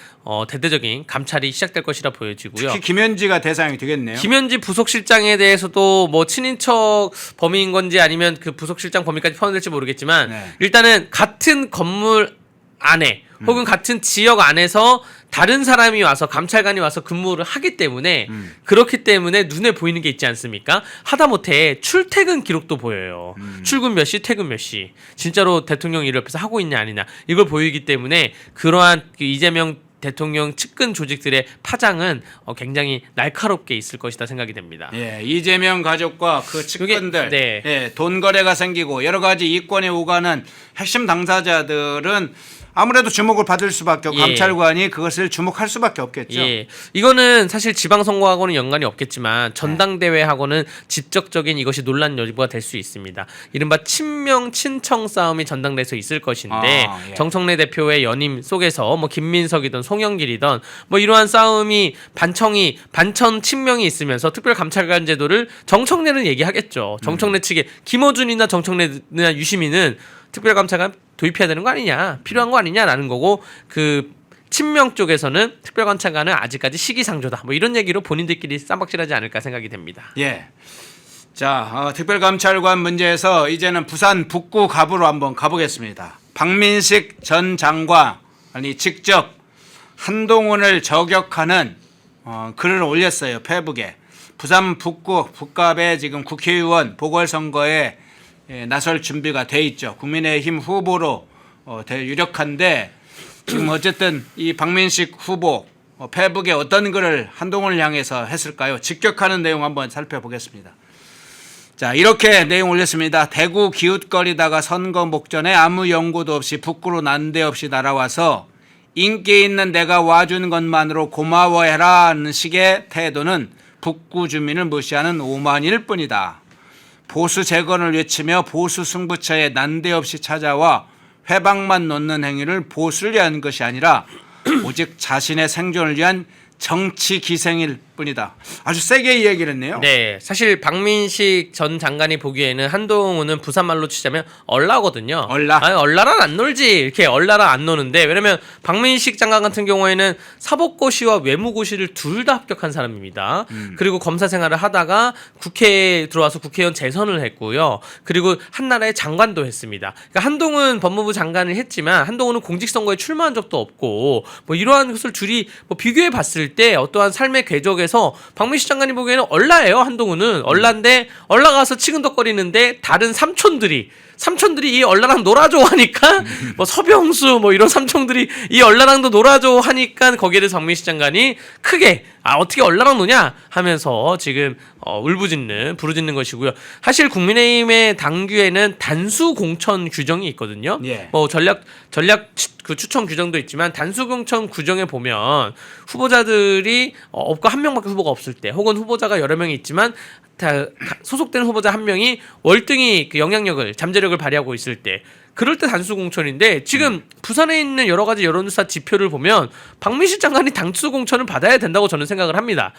대대적인 감찰이 시작될 것이라 보여지고요. 특히 김현지가 대상이 되겠네요. 김현지 부속실장에 대해서도 뭐 친인척 범인인 건지 아니면 그 부속실장 범위까지 포함될지 모르겠지만 일단은 같은 건물 안에 혹은 같은 지역 안에서 다른 사람이 와서 감찰관이 와서 근무를 하기 때문에 그렇기 때문에 눈에 보이는 게 있지 않습니까? 하다못해 출퇴근 기록도 보여요. 출근 몇 시, 퇴근 몇 시. 진짜로 대통령 일을 옆에서 하고 있냐 아니냐 이걸 보이기 때문에 그러한 이재명 대통령 측근 조직들의 파장은 굉장히 날카롭게 있을 것이다 생각이 됩니다. 예, 이재명 가족과 그 측근들, 예, 돈 거래가 생기고 여러 가지 이권에 오가는 핵심 당사자들은 아무래도 주목을 받을 수밖에 없고 감찰관이 그것을 주목할 수밖에 없겠죠. 예. 이거는 사실 지방선거하고는 연관이 없겠지만 전당대회하고는 직접적인 이것이 논란 여지가 될 수 있습니다. 이른바 친명 친청 싸움이 전당대회에서 있을 것인데 정청래 대표의 연임 속에서 뭐 김민석이든 송영길이든 뭐 이러한 싸움이 반천 친명이 있으면서 특별감찰관 제도를 정청래는 얘기하겠죠. 정청래 측에 김어준이나 정청래나 유시민은 특별감찰관 도입해야 되는 거 아니냐, 필요한 거 아니냐라는 거고 그 친명 쪽에서는 특별감찰관은 아직까지 시기상조다. 뭐 이런 얘기로 본인들끼리 쌈박질하지 않을까 생각이 됩니다. 예. 자, 특별감찰관 문제에서 이제는 부산 북구 갑으로 한번 가보겠습니다. 박민식 전 장관이 직접 한동훈을 저격하는 글을 올렸어요. 페이북에. 부산 북구 북갑에 지금 국회의원 보궐선거에 나설 준비가 돼 있죠. 국민의힘 후보로 유력한데 지금 어쨌든 이 박민식 후보 페이북에 어떤 글을 한동훈을 향해서 했을까요? 직격하는 내용 한번 살펴보겠습니다. 자, 이렇게 내용 올렸습니다. 대구 기웃거리다가 선거 목전에 아무 연고도 없이 북구로 난데없이 날아와서 인기 있는 내가 와준 것만으로 고마워해라는 식의 태도는 북구 주민을 무시하는 오만일 뿐이다. 보수 재건을 외치며 보수 승부처에 난데없이 찾아와 회방만 놓는 행위를 보수를 위한 것이 아니라 오직 자신의 생존을 위한 정치 기생일 뿐이다. 아주 세게 이야기를 했네요. 네, 사실 박민식 전 장관이 보기에는 한동훈은 부산말로 치자면 얼라거든요. 얼라랑 안 놀지 이렇게 얼라랑 안 노는데 왜냐면 박민식 장관 같은 경우에는 사법고시와 외무고시를 둘 다 합격한 사람입니다. 그리고 검사 생활을 하다가 국회에 들어와서 국회의원 재선을 했고요. 그리고 한나라의 장관도 했습니다. 그러니까 한동훈 법무부 장관을 했지만 한동훈은 공직선거에 출마한 적도 없고 뭐 이러한 것을 둘이 뭐 비교해 봤을 때 어떠한 삶의 궤적에서 해서 박민식 장관이 보기에는 얼라예요. 한동훈은 얼라인데 얼라가서 치근덕거리는데 다른 삼촌들이 이 얼라랑 놀아줘 하니까 뭐 서병수 뭐 이런 삼촌들이 이 얼라랑도 놀아줘 하니까 거기에 대해서 박민식 장관이 크게 어떻게 얼라랑 노냐 하면서 지금 부르짖는 것이고요. 사실 국민의힘의 당규에는 단수 공천 규정이 있거든요. 예. 뭐 전략 그 추천 규정도 있지만 단수 공천 규정에 보면 후보자들이 없고 한 명밖에 후보가 없을 때 혹은 후보자가 여러 명이 있지만 소속된 후보자 한 명이 월등히 그 영향력을 잠재력을 발휘하고 있을 때 그럴 때 단수 공천인데 지금 부산에 있는 여러 가지 여론조사 지표를 보면 박민식 장관이 단수 공천을 받아야 된다고 저는 생각을 합니다.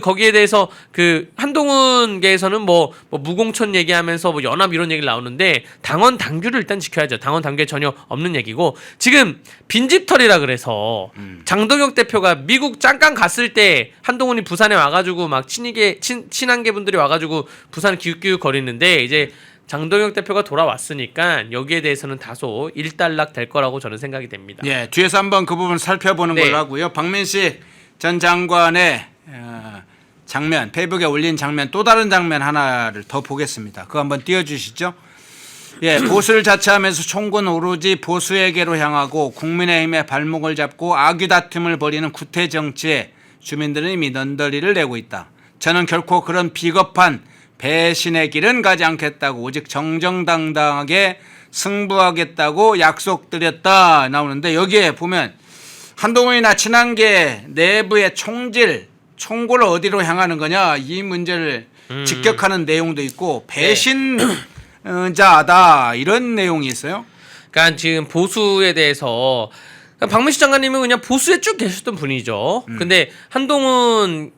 거기에 대해서 그 한동훈계에서는 뭐 무공천 얘기하면서 뭐 연합 이런 얘기를 나오는데 당원 당규를 일단 지켜야죠. 당원 당규에 전혀 없는 얘기고 지금 빈집털이라 그래서 장동혁 대표가 미국 잠깐 갔을 때 한동훈이 부산에 와가지고 막 친한계 분들이 와가지고 부산 기웃기웃 거리는데 이제 장동혁 대표가 돌아왔으니까 여기에 대해서는 다소 일단락 될 거라고 저는 생각이 됩니다. 예, 뒤에서 한번 그 부분 살펴보는 네. 걸로 하고요. 박민식 전 장관의 장면, 페이북에 올린 장면, 또 다른 장면 하나를 더 보겠습니다. 그거 한번 띄워주시죠. 예, 보수를 자처하면서 총군 오로지 보수에게로 향하고 국민의힘의 발목을 잡고 악유 다툼을 벌이는 구태 정치에 주민들은 이미 넌더리를 내고 있다. 저는 결코 그런 비겁한 배신의 길은 가지 않겠다고 오직 정정당당하게 승부하겠다고 약속드렸다 나오는데 여기에 보면 한동훈이나 친한계 내부의 총골을 어디로 향하는 거냐 이 문제를 직격하는 내용도 있고 배신자다 이런 내용이 있어요. 그러니까 지금 보수에 대해서 박민식 장관님은 그냥 보수에 쭉 계셨던 분이죠. 근데 한동훈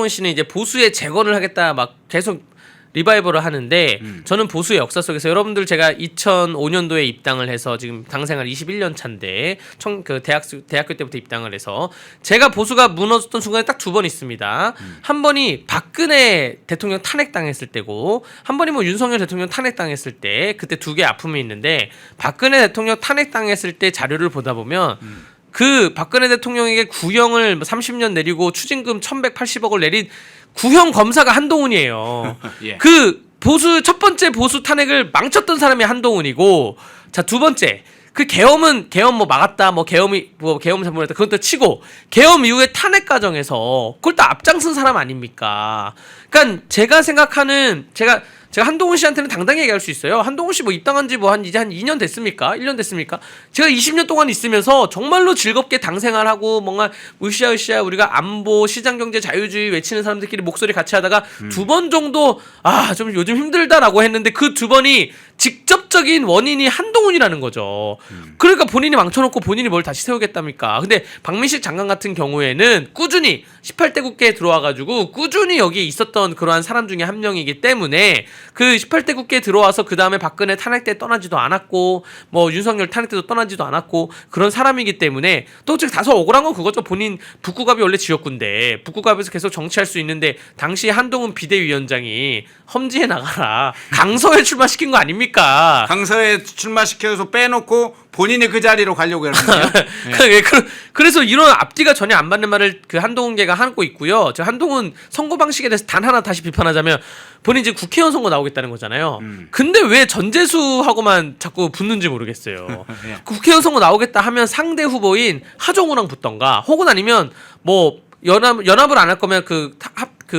씨는 이제 보수의 재건을 하겠다 막 계속 리바이벌을 하는데 저는 보수의 역사 속에서 여러분들 제가 2005년도에 입당을 해서 지금 당생활 21년 차인데 대학교 때부터 입당을 해서 제가 보수가 무너졌던 순간에 딱 두 번 있습니다. 한 번이 박근혜 대통령 탄핵당했을 때고 한 번이 뭐 윤석열 대통령 탄핵당했을 때 그때 두 개의 아픔이 있는데 박근혜 대통령 탄핵당했을 때 자료를 보다 보면 그 박근혜 대통령에게 구형을 30년 내리고 추징금 1180억을 내린 구형 검사가 한동훈이에요. 예. 그 첫 번째 보수 탄핵을 망쳤던 사람이 한동훈이고, 자, 두 번째. 그 계엄 뭐 막았다, 계엄 잘못했다, 그것도 치고, 계엄 이후에 탄핵 과정에서 그걸 또 앞장선 사람 아닙니까? 그러니까 제가 생각하는, 제가 한동훈 씨한테는 당당히 얘기할 수 있어요. 한동훈 씨 뭐 입당한 지 이제 한 2년 됐습니까? 1년 됐습니까? 제가 20년 동안 있으면서 정말로 즐겁게 당 생활하고 뭔가 으쌰으쌰 우리가 안보, 시장경제, 자유주의 외치는 사람들끼리 목소리 같이 하다가 두 번 정도 좀 요즘 힘들다라고 했는데 그 두 번이 직접적인 원인이 한동훈이라는 거죠. 그러니까 본인이 망쳐놓고 본인이 뭘 다시 세우겠답니까? 근데 박민식 장관 같은 경우에는 꾸준히 18대 국회에 들어와가지고 꾸준히 여기에 있었던 그러한 사람 중에 한 명이기 때문에 그 18대 국회에 들어와서 그 다음에 박근혜 탄핵 때 떠나지도 않았고 뭐 윤석열 탄핵 때도 떠나지도 않았고 그런 사람이기 때문에 또 다소 억울한 건 그거죠. 본인 북구갑이 원래 지역구인데 북구갑에서 계속 정치할 수 있는데 당시 한동훈 비대위원장이 험지에 나가라 강서에 출마시킨 거 아닙니까? 강서에 출마시켜서 빼놓고 본인이 그 자리로 가려고 그러는데요. 예. 그래서 이런 앞뒤가 전혀 안 맞는 말을 그 한동훈계가 하고 있고요. 저 한동훈 선거 방식에 대해서 단 하나 다시 비판하자면 본인 이제 국회의원 선거 나오겠다는 거잖아요. 근데 왜 전재수하고만 자꾸 붙는지 모르겠어요. 예. 국회의원 선거 나오겠다 하면 상대 후보인 하정우랑 붙던가 혹은 아니면 뭐 연합을 안 할 거면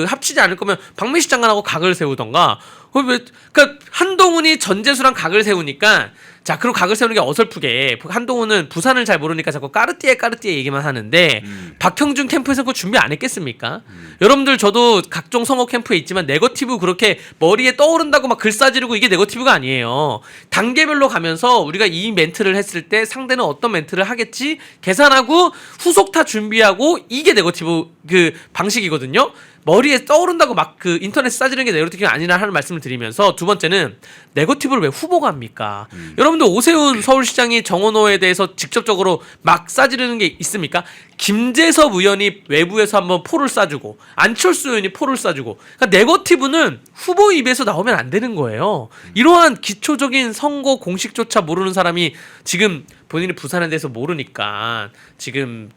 합치지 않을 거면 박민식 장관하고 각을 세우던가. 그러니까 한동훈이 전재수랑 각을 세우니까 자, 그리고 각을 세우는 게 어설프게 한동훈은 부산을 잘 모르니까 자꾸 까르띠에 얘기만 하는데 박형준 캠프에서 그거 준비 안 했겠습니까? 여러분들 저도 각종 선거 캠프에 있지만 네거티브 그렇게 머리에 떠오른다고 막 글 싸지르고 이게 네거티브가 아니에요. 단계별로 가면서 우리가 이 멘트를 했을 때 상대는 어떤 멘트를 하겠지 계산하고 후속타 준비하고 이게 네거티브 그 방식이거든요. 머리에 떠오른다고 막 그 인터넷 싸지는 게 네거티브가 아니라 하는 말씀을 드리면서 두 번째는 네거티브를 왜 후보가 합니까? 여러분들 오세훈 서울시장이 정원호에 대해서 직접적으로 막 싸지르는 게 있습니까? 김재섭 의원이 외부에서 한번 포를 싸주고 안철수 의원이 포를 싸주고 그러니까 네거티브는 후보 입에서 나오면 안 되는 거예요. 이러한 기초적인 선거 공식조차 모르는 사람이 지금 본인이 부산에 대해서 모르니까 지금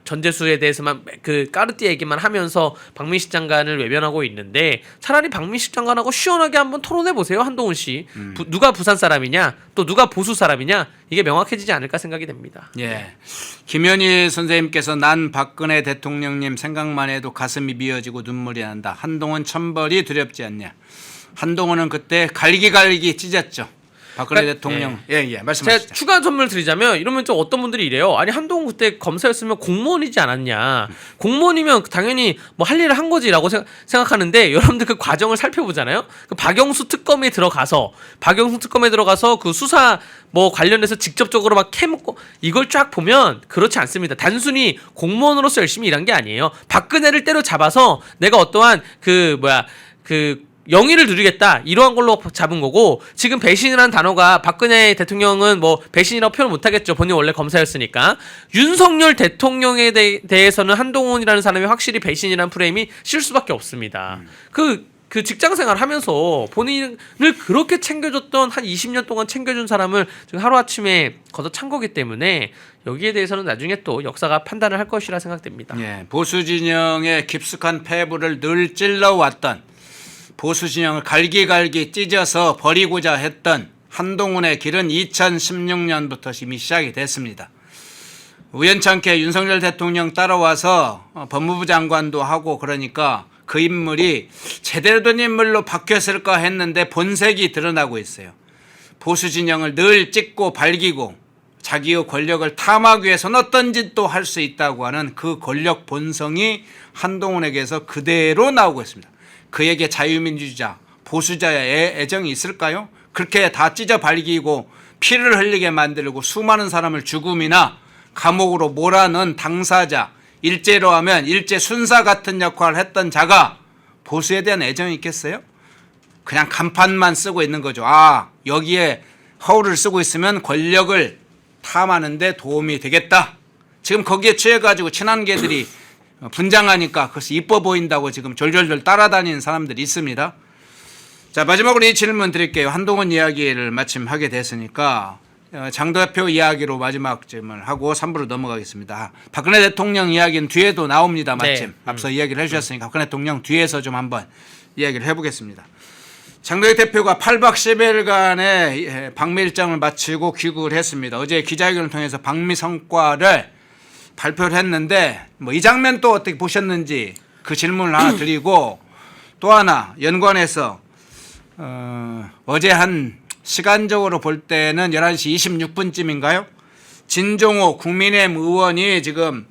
전재수에 대해서만 그 까르띠 얘기만 하면서 박민식 장관을 외면하고 있는데 차라리 박민식 장관하고 시원하게 한번 토론해 보세요. 한동훈 씨. 누가 부산 사람이냐 또 누가 보수 사람이냐 이게 명확해지지 않을까 생각이 됩니다. 예. 김현희 선생님께서 난 박근혜 대통령님 생각만 해도 가슴이 미어지고 눈물이 난다. 한동훈 천벌이 두렵지 않냐. 한동훈은 그때 갈기갈기 찢었죠. 박근혜 대통령. 예, 말씀하시죠. 제가 추가 선물 드리자면 이러면 좀 어떤 분들이 이래요. 아니 한동훈 그때 검사였으면 공무원이지 않았냐. 공무원이면 당연히 뭐 할 일을 한 거지라고 생각하는데 여러분들 그 과정을 살펴보잖아요. 그 박영수 특검에 들어가서 그 수사 뭐 관련해서 직접적으로 막 캐묻고 이걸 쫙 보면 그렇지 않습니다. 단순히 공무원으로서 열심히 일한 게 아니에요. 박근혜를 때려잡아서 내가 어떠한 영의를 누리겠다 이러한 걸로 잡은 거고 지금 배신이라는 단어가 박근혜 대통령은 뭐 배신이라고 표현 못하겠죠. 본인 원래 검사였으니까. 윤석열 대통령에 대해서는 한동훈이라는 사람이 확실히 배신이라는 프레임이 실 수밖에 없습니다. 그 직장생활 하면서 본인을 그렇게 챙겨줬던 한 20년 동안 챙겨준 사람을 지금 하루아침에 걷어찬 거기 때문에 여기에 대해서는 나중에 또 역사가 판단을 할 것이라 생각됩니다. 예, 보수 진영의 깊숙한 패부를 늘 찔러왔던 보수 진영을 갈기갈기 찢어서 버리고자 했던 한동훈의 길은 2016년부터 이미 시작이 됐습니다. 우연찮게 윤석열 대통령 따라와서 법무부 장관도 하고 그러니까 그 인물이 제대로 된 인물로 바뀌었을까 했는데 본색이 드러나고 있어요. 보수 진영을 늘 찢고 발기고 자기의 권력을 탐하기 위해서는 어떤 짓도 할 수 있다고 하는 그 권력 본성이 한동훈에게서 그대로 나오고 있습니다. 그에게 자유민주주의자, 보수자의 애정이 있을까요? 그렇게 다 찢어 발기고 피를 흘리게 만들고 수많은 사람을 죽음이나 감옥으로 몰아넣은 당사자, 일제로 하면 일제 순사 같은 역할을 했던 자가 보수에 대한 애정이 있겠어요? 그냥 간판만 쓰고 있는 거죠. 여기에 허울을 쓰고 있으면 권력을 탐하는 데 도움이 되겠다. 지금 거기에 취해가지고 친한 개들이 분장하니까 그것이 이뻐 보인다고 지금 졸졸졸 따라다니는 사람들이 있습니다. 자, 마지막으로 이 질문 드릴게요. 한동훈 이야기를 마침 하게 됐으니까 장 대표 이야기로 마지막 질문을 하고 3부로 넘어가겠습니다. 박근혜 대통령 이야기는 뒤에도 나옵니다. 마침 네. 앞서 이야기를 해주셨으니까 박근혜 대통령 뒤에서 좀 한번 이야기를 해보겠습니다. 장도혁 대표가 8박 10일간의 방미 일정을 마치고 귀국을 했습니다. 어제 기자회견을 통해서 방미 성과를 발표를 했는데 뭐 이 장면 또 어떻게 보셨는지 그 질문을 하나 드리고 또 하나 연관해서 어제 한 시간적으로 볼 때는 11시 26분쯤인가요? 진종호 국민의힘 의원이 지금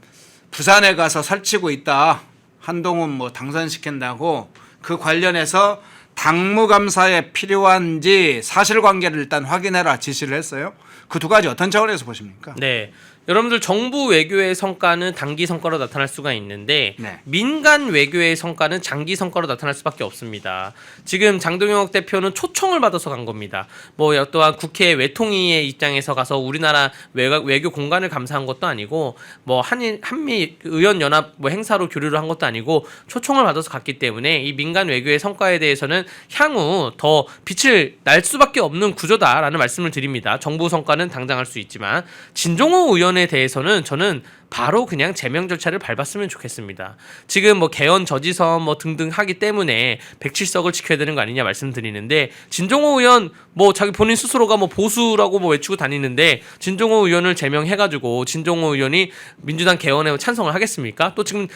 부산에 가서 설치고 있다. 한동훈 뭐 당선시킨다고 그 관련해서 당무감사에 필요한지 사실관계를 일단 확인해라 지시를 했어요. 그 두 가지 어떤 차원에서 보십니까? 네. 여러분들 정부 외교의 성과는 단기 성과로 나타날 수가 있는데 네. 민간 외교의 성과는 장기 성과로 나타날 수밖에 없습니다. 지금 장동혁 대표는 초청을 받아서 간 겁니다. 뭐 또한 국회 외통위의 입장에서 가서 우리나라 외교 공간을 감사한 것도 아니고 뭐 한미 의원 연합 뭐 행사로 교류를 한 것도 아니고 초청을 받아서 갔기 때문에 이 민간 외교의 성과에 대해서는 향후 더 빛을 날 수밖에 없는 구조다라는 말씀을 드립니다. 정부 성과는 당장할 수 있지만 진종호 의원에 대해서는 저는 바로 그냥 제명 절차를 밟았으면 좋겠습니다. 지금 뭐 개헌 저지선 뭐 등등 하기 때문에 107석을 지켜야 되는 거 아니냐 말씀드리는데 진종호 의원 뭐 자기 본인 스스로가 뭐 보수라고 뭐 외치고 다니는데 진종호 의원을 제명해가지고 진종호 의원이 민주당 개헌에 찬성을 하겠습니까? 또 지금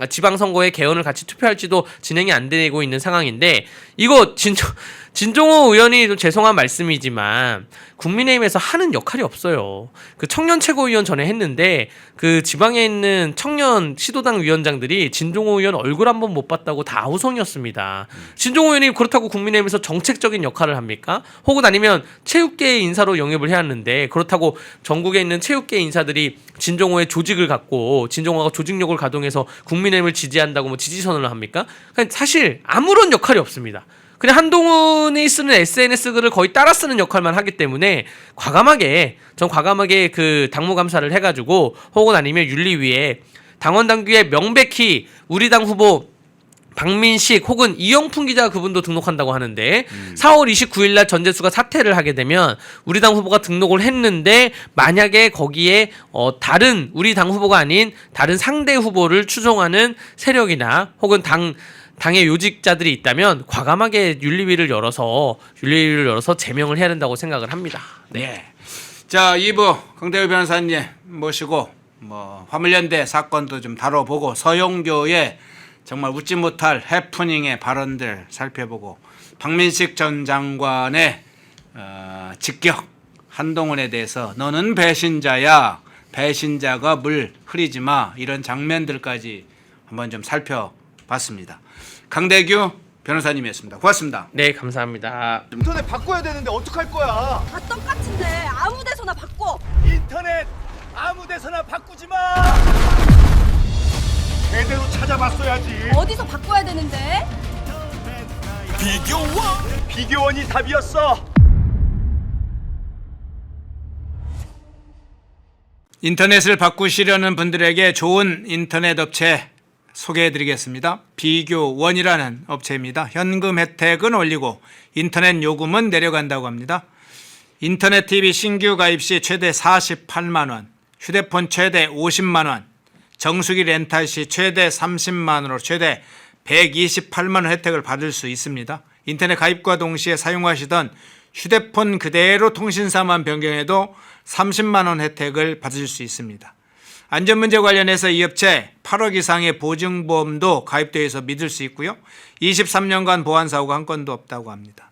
지방선거에 개헌을 같이 투표할지도 진행이 안 되고 있는 상황인데 이거 진종호 의원이 좀 죄송한 말씀이지만 국민의힘에서 하는 역할이 없어요. 그 청년 최고위원 전에 했는데 그 지방에 있는 청년 시도당 위원장들이 진종호 의원 얼굴 한번 못 봤다고 다 아우성이었습니다. 진종호 의원이 그렇다고 국민의힘에서 정책적인 역할을 합니까? 혹은 아니면 체육계 인사로 영입을 해야 하는데 그렇다고 전국에 있는 체육계 인사들이 진종호의 조직을 갖고 진종호가 조직력을 가동해서 국민의힘을 지지한다고 뭐 지지선언을 합니까? 사실 아무런 역할이 없습니다. 그냥 한동훈이 쓰는 SNS 글을 거의 따라 쓰는 역할만 하기 때문에 과감하게 그 당무감사를 해가지고 혹은 아니면 윤리위에 당원 당규에 명백히 우리 당 후보 박민식 혹은 이영풍 기자 그분도 등록한다고 하는데 4월 29일 날 전재수가 사퇴를 하게 되면 우리 당 후보가 등록을 했는데 만약에 거기에 다른 우리 당 후보가 아닌 다른 상대 후보를 추종하는 세력이나 혹은 당의 요직자들이 있다면 과감하게 윤리위를 열어서 제명을 해야 된다고 생각을 합니다. 네. 자, 2부 강대우 변호사님 모시고 화물연대 사건도 좀 다뤄보고 서용교의 정말 웃지 못할 해프닝의 발언들 살펴보고 박민식 전 장관의 직격 한동훈에 대해서 너는 배신자야, 배신자가 물 흐리지 마, 이런 장면들까지 한번 좀 살펴봤습니다. 강대규 변호사님이었습니다. 고맙습니다. 네, 감사합니다. 인터넷 바꿔야 되는데 어떡할 거야? 다 똑같은데 아무 데서나 바꿔. 인터넷 아무 데서나 바꾸지 마. 제대로 찾아봤어야지. 어디서 바꿔야 되는데? 비교원이 답이었어. 인터넷을 바꾸시려는 분들에게 좋은 인터넷 업체 소개해드리겠습니다. 비교원이라는 업체입니다. 현금 혜택은 올리고 인터넷 요금은 내려간다고 합니다. 인터넷 TV 신규 가입 시 최대 48만 원, 휴대폰 최대 50만 원, 정수기 렌탈 시 최대 30만 원으로 최대 128만 원 혜택을 받을 수 있습니다. 인터넷 가입과 동시에 사용하시던 휴대폰 그대로 통신사만 변경해도 30만 원 혜택을 받으실 수 있습니다. 안전문제 관련해서 이 업체 8억 이상의 보증보험도 가입되어 있어 믿을 수 있고요. 23년간 보안사고가 한 건도 없다고 합니다.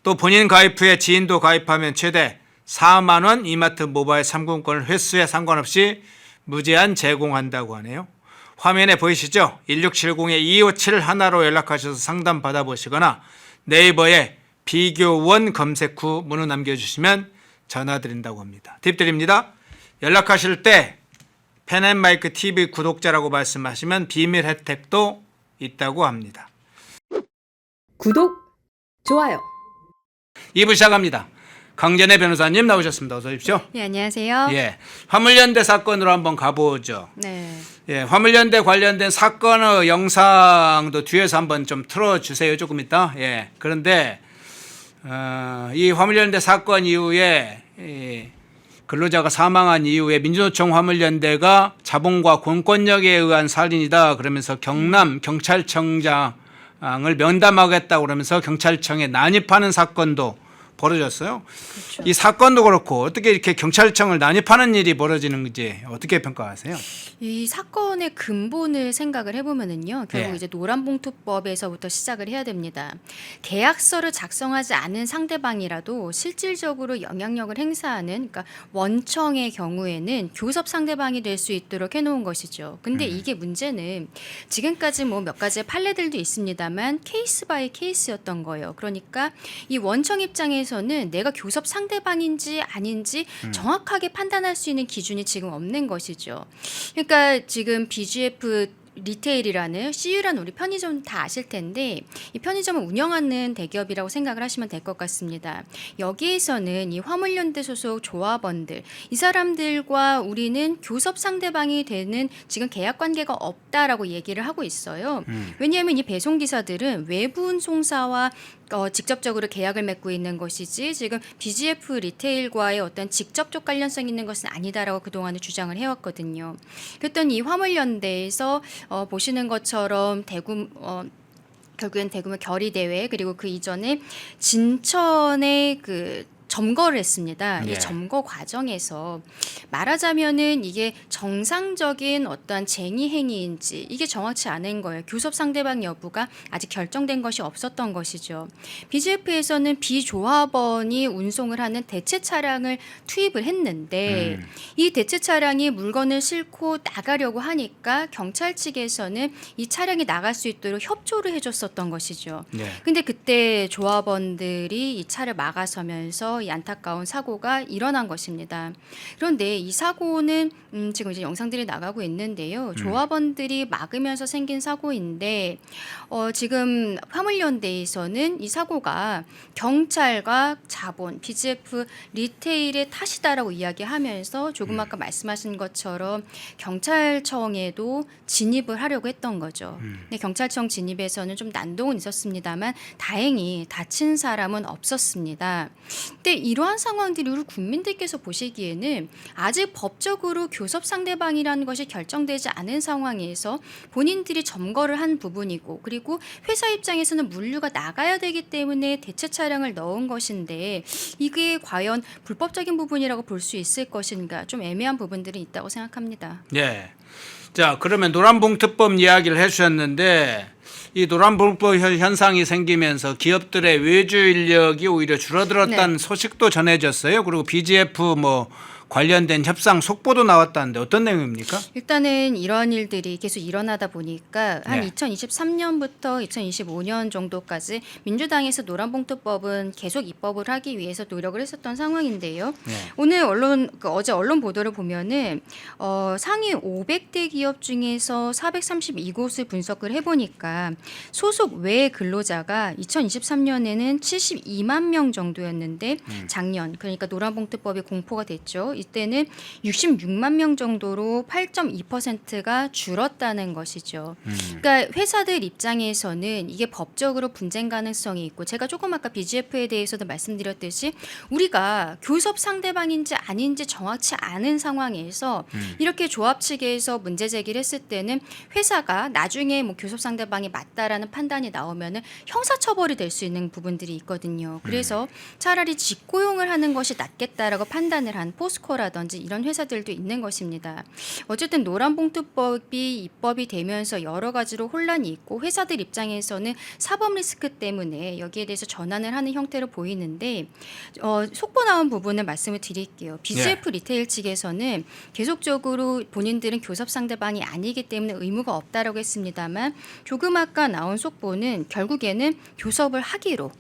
또 본인 가입 후에 지인도 가입하면 최대 4만 원 이마트 모바일 상품권을 횟수에 상관없이 무제한 제공한다고 하네요. 화면에 보이시죠? 1670-2571로 연락하셔서 상담 받아보시거나 네이버에 비교원 검색 후 문의 남겨주시면 전화드린다고 합니다. 팁 드립니다. 연락하실 때 펜앤마이크 TV 구독자라고 말씀하시면 비밀 혜택도 있다고 합니다. 구독, 좋아요. 2부 시작합니다. 강전혜 변호사님 나오셨습니다. 어서 오십시오. 네, 안녕하세요. 예, 화물연대 사건으로 한번 가보죠. 네. 예, 화물연대 관련된 사건의 영상도 뒤에서 한번 좀 틀어주세요. 조금 있다. 예, 그런데 이 화물연대 사건 이후에 근로자가 사망한 이후에 민주노총 화물연대가 자본과 공권력에 의한 살인이다 그러면서 경남 경찰청장을 면담하겠다고 그러면서 경찰청에 난입하는 사건도 벌어졌어요. 그렇죠. 이 사건도 그렇고 어떻게 이렇게 경찰청을 난입하는 일이 벌어지는지 어떻게 평가하세요? 이 사건의 근본을 생각을 해보면은요, 결국 네. 이제 노란봉투법에서부터 시작을 해야 됩니다. 계약서를 작성하지 않은 상대방이라도 실질적으로 영향력을 행사하는, 그러니까 원청의 경우에는 교섭 상대방이 될 수 있도록 해놓은 것이죠. 근데 이게 문제는 지금까지 뭐 몇 가지의 판례들도 있습니다만 케이스 바이 케이스였던 거예요. 그러니까 이 원청 입장에서는 내가 교섭 상대방인지 아닌지 정확하게 판단할 수 있는 기준이 지금 없는 것이죠. 그러니까 지금 BGF 리테일이라는 CU라는 우리 편의점 다 아실 텐데 이 편의점을 운영하는 대기업이라고 생각을 하시면 될 것 같습니다. 여기에서는 이 화물연대 소속 조합원들, 이 사람들과 우리는 교섭 상대방이 되는 지금 계약 관계가 없다라고 얘기를 하고 있어요. 왜냐하면 이 배송 기사들은 외부 운송사와 직접적으로 계약을 맺고 있는 것이지 지금 BGF 리테일과의 어떤 직접적 관련성 있는 것은 아니다라고 그동안에 주장을 해왔거든요. 그랬더니 이 화물연대에서 보시는 것처럼 결국엔 대구의 결의대회 그리고 그 이전에 진천의 그 점거를 했습니다. 예. 이 점거 과정에서 말하자면은 이게 정상적인 어떠한 쟁의 행위인지 이게 정확치 않은 거예요. 교섭 상대방 여부가 아직 결정된 것이 없었던 것이죠. BGF에서는 비조합원이 운송을 하는 대체 차량을 투입을 했는데 이 대체 차량이 물건을 싣고 나가려고 하니까 경찰 측에서는 이 차량이 나갈 수 있도록 협조를 해줬었던 것이죠. 네. 근데 그때 조합원들이 이 차를 막아서면서 하면서 이 안타까운 사고가 일어난 것입니다. 그런데 이 사고는 지금 이제 영상들이 나가고 있는데요. 조합원들이 막으면서 생긴 사고인데 지금 화물연대에서는 이 사고가 경찰과 자본, BGF 리테일의 탓이다라고 이야기하면서 조금 아까 말씀하신 것처럼 경찰청에도 진입을 하려고 했던 거죠. 근데 경찰청 진입에서는 좀 난동은 있었습니다만 다행히 다친 사람은 없었습니다. 근데 이러한 상황들이 우리 국민들께서 보시기에는 아직 법적으로 교섭 상대방이라는 것이 결정되지 않은 상황에서 본인들이 점거를 한 부분이고 그리고 회사 입장에서는 물류가 나가야 되기 때문에 대체 차량을 넣은 것인데 이게 과연 불법적인 부분이라고 볼 수 있을 것인가 좀 애매한 부분들이 있다고 생각합니다. 네. 자, 그러면 노란봉투법 이야기를 해주셨는데 이 노란봉투법 현상이 생기면서 기업들의 외주 인력이 오히려 줄어들었다는 소식도 전해졌어요. 그리고 BGF 뭐 관련된 협상 속보도 나왔다는데 어떤 내용입니까? 일단은 이런 일들이 계속 일어나다 보니까 한 네. 2023년부터 2025년 정도까지 민주당에서 노란봉투법은 계속 입법을 하기 위해서 노력을 했었던 상황인데요. 네. 오늘 어제 언론 보도를 보면은 상위 500대 기업 중에서 432곳을 분석을 해보니까 소속 외 근로자가 2023년에는 72만 명 정도였는데 작년 그러니까 노란봉투법이 공포가 됐죠. 이때는 66만 명 정도로 8.2%가 줄었다는 것이죠. 그러니까 회사들 입장에서는 이게 법적으로 분쟁 가능성이 있고 제가 조금 아까 BGF에 대해서도 말씀드렸듯이 우리가 교섭 상대방인지 아닌지 정확치 않은 상황에서 이렇게 조합 측에서 문제 제기를 했을 때는 회사가 나중에 뭐 교섭 상대방이 맞다라는 판단이 나오면은 형사처벌이 될 수 있는 부분들이 있거든요. 그래서 차라리 직고용을 하는 것이 낫겠다라고 판단을 한 포스코라든지 이런 회사들도 있는 것입니다. 어쨌든 노란봉투법이 입법이 되면서 여러 가지로 혼란이 있고 회사들 입장에서는 사법 리스크 때문에 여기에 대해서 전환을 하는 형태로 보이는데 속보 나온 부분을 말씀을 드릴게요. BGF 리테일 측에서는 계속적으로 본인들은 교섭 상대방이 아니기 때문에 의무가 없다라고 했습니다만 조금 아까 나온 속보는 결국에는 교섭을 하기로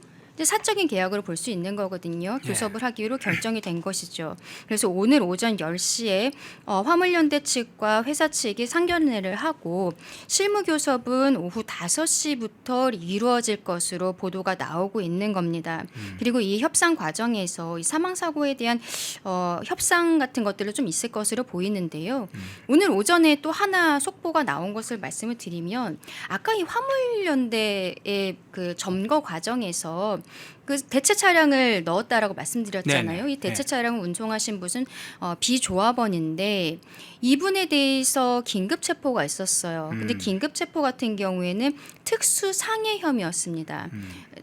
사적인 계약으로 볼 수 있는 거거든요. 교섭을 하기로 결정이 된 것이죠. 그래서 오늘 오전 10시에 화물연대 측과 회사 측이 상견례를 하고 실무 교섭은 오후 5시부터 이루어질 것으로 보도가 나오고 있는 겁니다. 그리고 이 협상 과정에서 이 사망 사고에 대한 협상 같은 것들도 좀 있을 것으로 보이는데요. 오늘 오전에 또 하나 속보가 나온 것을 말씀을 드리면 아까 이 화물연대의 그 점거 과정에서 그 대체 차량을 넣었다라고 말씀드렸잖아요. 네네. 이 대체 차량을 운송하신 분은 비조합원인데 이분에 대해서 긴급 체포가 있었어요. 근데 긴급 체포 같은 경우에는 특수 상해 혐의였습니다.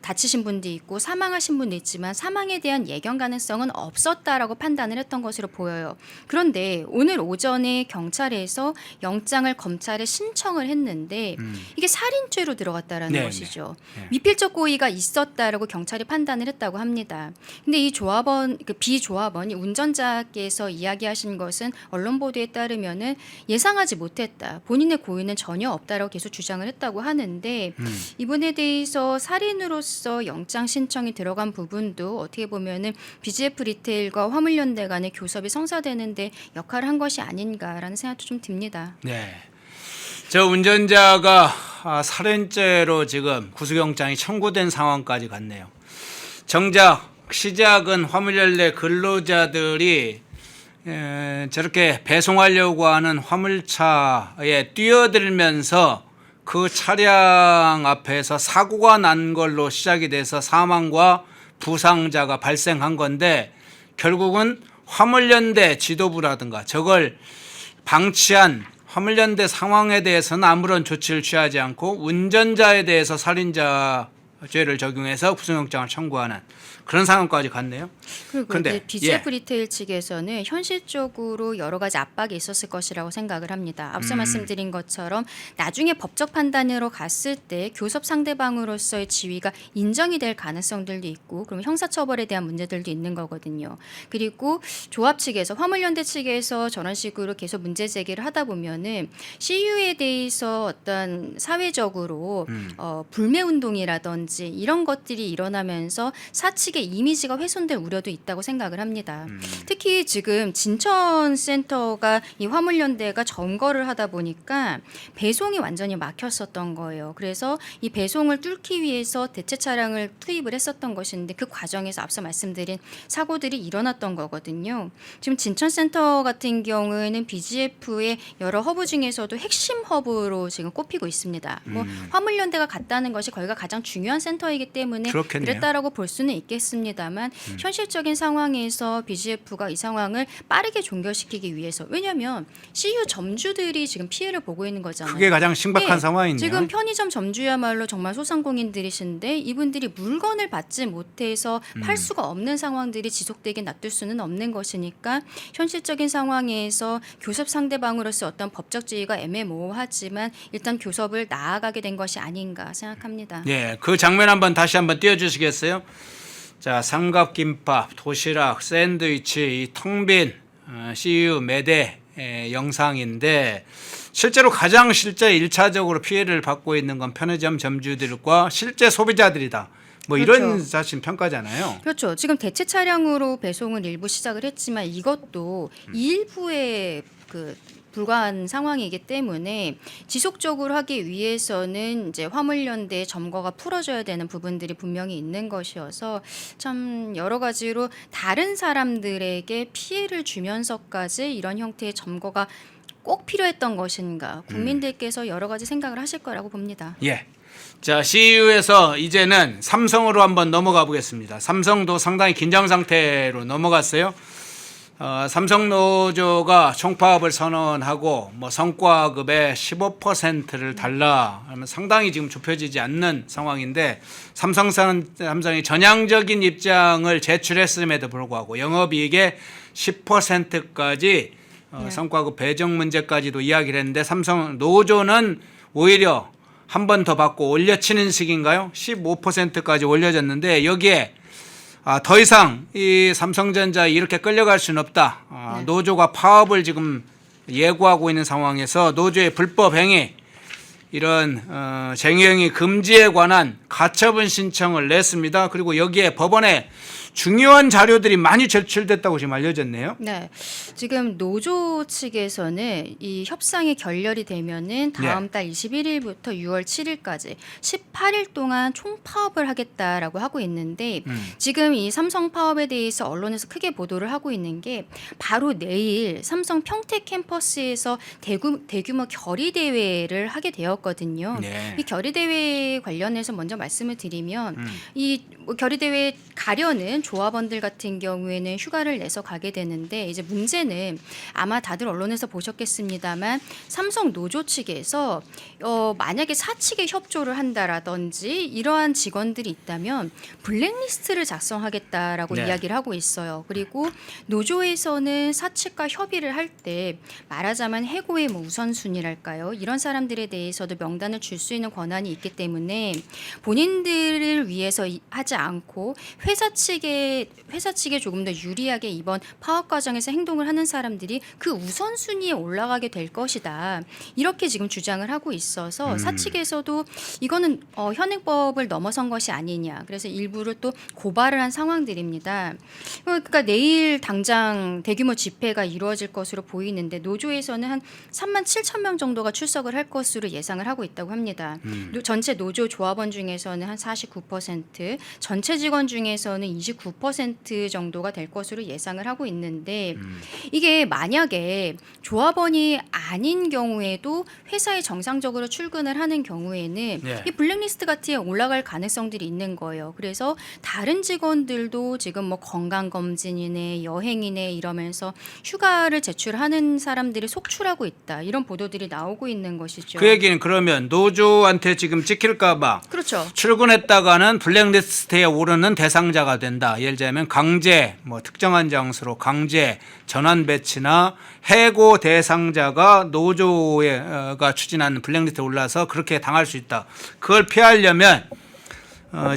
다치신 분도 있고 사망하신 분도 있지만 사망에 대한 예견 가능성은 없었다라고 판단을 했던 것으로 보여요. 그런데 오늘 오전에 경찰에서 영장을 검찰에 신청을 했는데 이게 살인죄로 들어갔다라는 네네. 것이죠. 네. 미필적 고의가 있었다라고 경찰이 판단을 했다고 합니다. 근데 이 조합원, 그 비조합원이 운전자께서 이야기하신 것은 언론 보도에 따르면은 예상하지 못했다. 본인의 고의는 전혀 없다라고 계속 주장을 했다고 하는데 이분에 대해서 살인으로서 영장 신청이 들어간 부분도 어떻게 보면은 BGF 리테일과 화물연대 간의 교섭이 성사되는데 역할을 한 것이 아닌가라는 생각도 좀 듭니다. 네. 저 운전자가 살인죄로 지금 구속영장이 청구된 상황까지 갔네요. 정작 시작은 화물연대 근로자들이 저렇게 배송하려고 하는 화물차에 뛰어들면서 그 차량 앞에서 사고가 난 걸로 시작이 돼서 사망과 부상자가 발생한 건데 결국은 화물연대 지도부라든가 저걸 방치한 화물연대 상황에 대해서는 아무런 조치를 취하지 않고 운전자에 대해서 살인자 죄를 적용해서 구속영장을 청구하는 그런 상황까지 갔네요. 그리고 근데, BGF 리테일 측에서는 현실적으로 여러 가지 압박이 있었을 것이라고 생각을 합니다. 앞서 말씀드린 것처럼 나중에 법적 판단으로 갔을 때 교섭 상대방으로서의 지위가 인정이 될 가능성들도 있고 그럼 형사처벌에 대한 문제들도 있는 거거든요. 그리고 조합 측에서 화물연대 측에서 저런 식으로 계속 문제 제기를 하다 보면은 CU에 대해서 어떤 사회적으로 불매운동이라든지 이런 것들이 일어나면서 사측의 조직의 이미지가 훼손될 우려도 있다고 생각을 합니다. 특히 지금 진천센터가 이 화물연대가 점거를 하다 보니까 배송이 완전히 막혔었던 거예요. 그래서 이 배송을 뚫기 위해서 대체 차량을 투입을 했었던 것인데 그 과정에서 앞서 말씀드린 사고들이 일어났던 거거든요. 지금 진천센터 같은 경우에는 BGF의 여러 허브 중에서도 핵심 허브로 지금 꼽히고 있습니다. 뭐 화물연대가 갔다는 것이 거기가 가장 중요한 센터이기 때문에 그렇겠네요. 그랬다라고 볼 수는 있겠습니다만 현실적인 상황에서 BGF가 이 상황을 빠르게 종결시키기 위해서 왜냐하면 CU 점주들이 지금 피해를 보고 있는 거잖아요. 그게 가장 심각한 네, 상황이네요. 지금 편의점 점주야말로 정말 소상공인들이신데 이분들이 물건을 받지 못해서 팔 수가 없는 상황들이 지속되게 놔둘 수는 없는 것이니까 현실적인 상황에서 교섭 상대방으로서 어떤 법적 지위가 애매모호하지만 일단 교섭을 나아가게 된 것이 아닌가 생각합니다. 예, 그 장면 다시 한번 띄워주시겠어요? 자, 삼각김밥, 도시락, 샌드위치, 이 텅빈 CU 매대 영상인데 실제로 가장 실제 1차적으로 피해를 받고 있는 건 편의점 점주들과 실제 소비자들이다. 뭐 이런 그렇죠. 사실 평가잖아요. 그렇죠. 지금 대체 차량으로 배송을 일부 시작을 했지만 이것도 일부의 불과한 상황이기 때문에 지속적으로 하기 위해서는 이제 화물연대 점거가 풀어져야 되는 부분들이 분명히 있는 것이어서 참 여러 가지로 다른 사람들에게 피해를 주면서까지 이런 형태의 점거가 꼭 필요했던 것인가 국민들께서 여러 가지 생각을 하실 거라고 봅니다. 예. 자, CU에서 이제는 삼성으로 한번 넘어가 보겠습니다. 삼성도 상당히 긴장 상태로 넘어갔어요. 삼성 노조가 총파업을 선언하고 뭐 성과급의 15%를 달라 하면 상당히 지금 좁혀지지 않는 상황인데 삼성이 전향적인 입장을 제출했음에도 불구하고 영업이익의 10%까지 성과급 배정 문제까지도 이야기를 했는데 삼성 노조는 오히려 한 번 더 받고 올려치는 식인가요? 15%까지 올려졌는데 여기에 더 이상 이 삼성전자 이렇게 끌려갈 수는 없다. 네. 노조가 파업을 지금 예고하고 있는 상황에서 노조의 불법 행위 이런 쟁의행위 금지에 관한 가처분 신청을 냈습니다. 그리고 여기에 법원에 중요한 자료들이 많이 제출됐다고 지금 알려졌네요. 네, 지금 노조 측에서는 이 협상이 결렬이 되면은 다음 달 21일부터 6월 7일까지 18일 동안 총파업을 하겠다라고 하고 있는데 지금 이 삼성 파업에 대해서 언론에서 크게 보도를 하고 있는 게 바로 내일 삼성 평택 캠퍼스에서 대규모 결의 대회를 하게 되었거든요. 네. 이 결의 대회 관련해서 먼저 말씀을 드리면 이 결의 대회 가려는 조합원들 같은 경우에는 휴가를 내서 가게 되는데 이제 문제는 아마 다들 언론에서 보셨겠습니다만 삼성 노조 측에서 만약에 사측에 협조를 한다라든지 이러한 직원들이 있다면 블랙리스트를 작성하겠다라고 네. 이야기를 하고 있어요. 그리고 노조에서는 사측과 협의를 할 때 말하자면 해고의 뭐 우선순위랄까요? 이런 사람들에 대해서도 명단을 줄 수 있는 권한이 있기 때문에 본인들을 위해서 하지 않고 회사 측에 조금 더 유리하게 이번 파업 과정에서 행동을 하는 사람들이 그 우선순위에 올라가게 될 것이다. 이렇게 지금 주장을 하고 있어서 사측에서도 이거는 현행법을 넘어선 것이 아니냐. 그래서 일부를 또 고발을 한 상황들입니다. 그러니까 내일 당장 대규모 집회가 이루어질 것으로 보이는데 노조에서는 한 3만 7천 명 정도가 출석을 할 것으로 예상을 하고 있다고 합니다. 전체 노조 조합원 중에서는 한 49%, 전체 직원 중에서는 29% 정도가 될 것으로 예상을 하고 있는데 이게 만약에 조합원이 아닌 경우에도 회사에 정상적으로 출근을 하는 경우에는 네. 이 블랙리스트 같은 게 올라갈 가능성들이 있는 거예요. 그래서 다른 직원들도 지금 뭐 건강검진이네 여행이네 이러면서 휴가를 제출하는 사람들이 속출하고 있다. 이런 보도들이 나오고 있는 것이죠. 그 얘기는 그러면 노조한테 지금 찍힐까 봐 그렇죠. 출근했다가는 블랙리스트에 오르는 대상자가 된다. 예를 들면 강제, 뭐 특정한 장소로 강제 전환 배치나 해고 대상자가 노조가 추진하는 블랙리스트에 올라서 그렇게 당할 수 있다. 그걸 피하려면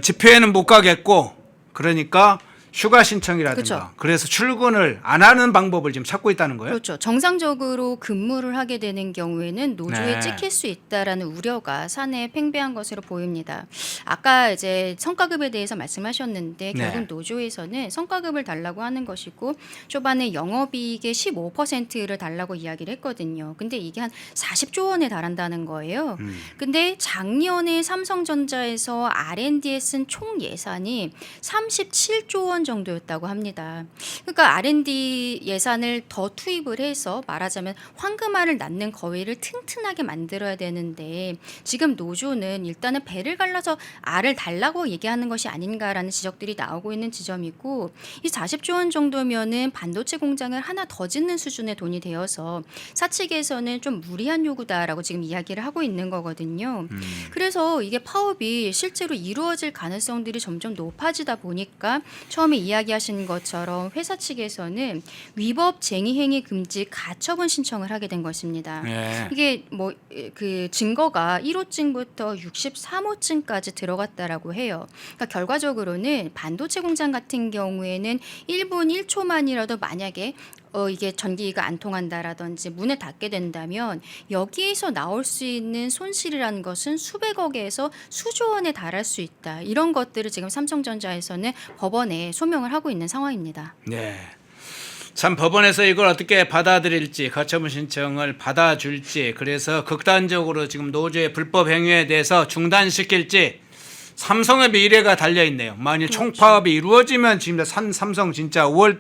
집회에는 못 가겠고 그러니까 휴가 신청이라든가 그렇죠. 그래서 출근을 안 하는 방법을 지금 찾고 있다는 거예요. 그렇죠. 정상적으로 근무를 하게 되는 경우에는 노조에 네. 찍힐 수 있다라는 우려가 사내에 팽배한 것으로 보입니다. 아까 이제 성과급에 대해서 말씀하셨는데 결국 네. 노조에서는 성과급을 달라고 하는 것이고 초반에 영업이익의 15%를 달라고 이야기를 했거든요. 근데 이게 한 40조 원에 달한다는 거예요. 근데 작년에 삼성전자에서 R&D에 쓴 총 예산이 37조 원 정도였다고 합니다. 그러니까 R&D 예산을 더 투입을 해서 말하자면 황금알을 낳는 거위를 튼튼하게 만들어야 되는데 지금 노조는 일단은 배를 갈라서 알을 달라고 얘기하는 것이 아닌가라는 지적들이 나오고 있는 지점이고 이 40조 원 정도면은 반도체 공장을 하나 더 짓는 수준의 돈이 되어서 사측에서는 좀 무리한 요구다라고 지금 이야기를 하고 있는 거거든요. 그래서 이게 파업이 실제로 이루어질 가능성들이 점점 높아지다 보니까 처음에 이야기하신 것처럼 회사 측에서는 위법 쟁의행위 금지 가처분 신청을 하게 된 것입니다. 네. 이게 뭐 그 증거가 1호증부터 63호증까지 들어갔다라고 해요. 그러니까 결과적으로는 반도체 공장 같은 경우에는 1분 1초만이라도 만약에 이게 전기가 안 통한다라든지 문을 닫게 된다면 여기에서 나올 수 있는 손실이라는 것은 수백억에서 수조 원에 달할 수 있다. 이런 것들을 지금 삼성전자에서는 법원에 소명을 하고 있는 상황입니다. 네. 참 법원에서 이걸 어떻게 받아들일지 가처분 신청을 받아줄지 그래서 극단적으로 지금 노조의 불법 행위에 대해서 중단시킬지 삼성의 미래가 달려있네요. 만일 총파업이 이루어지면 지금 삼성 진짜 5월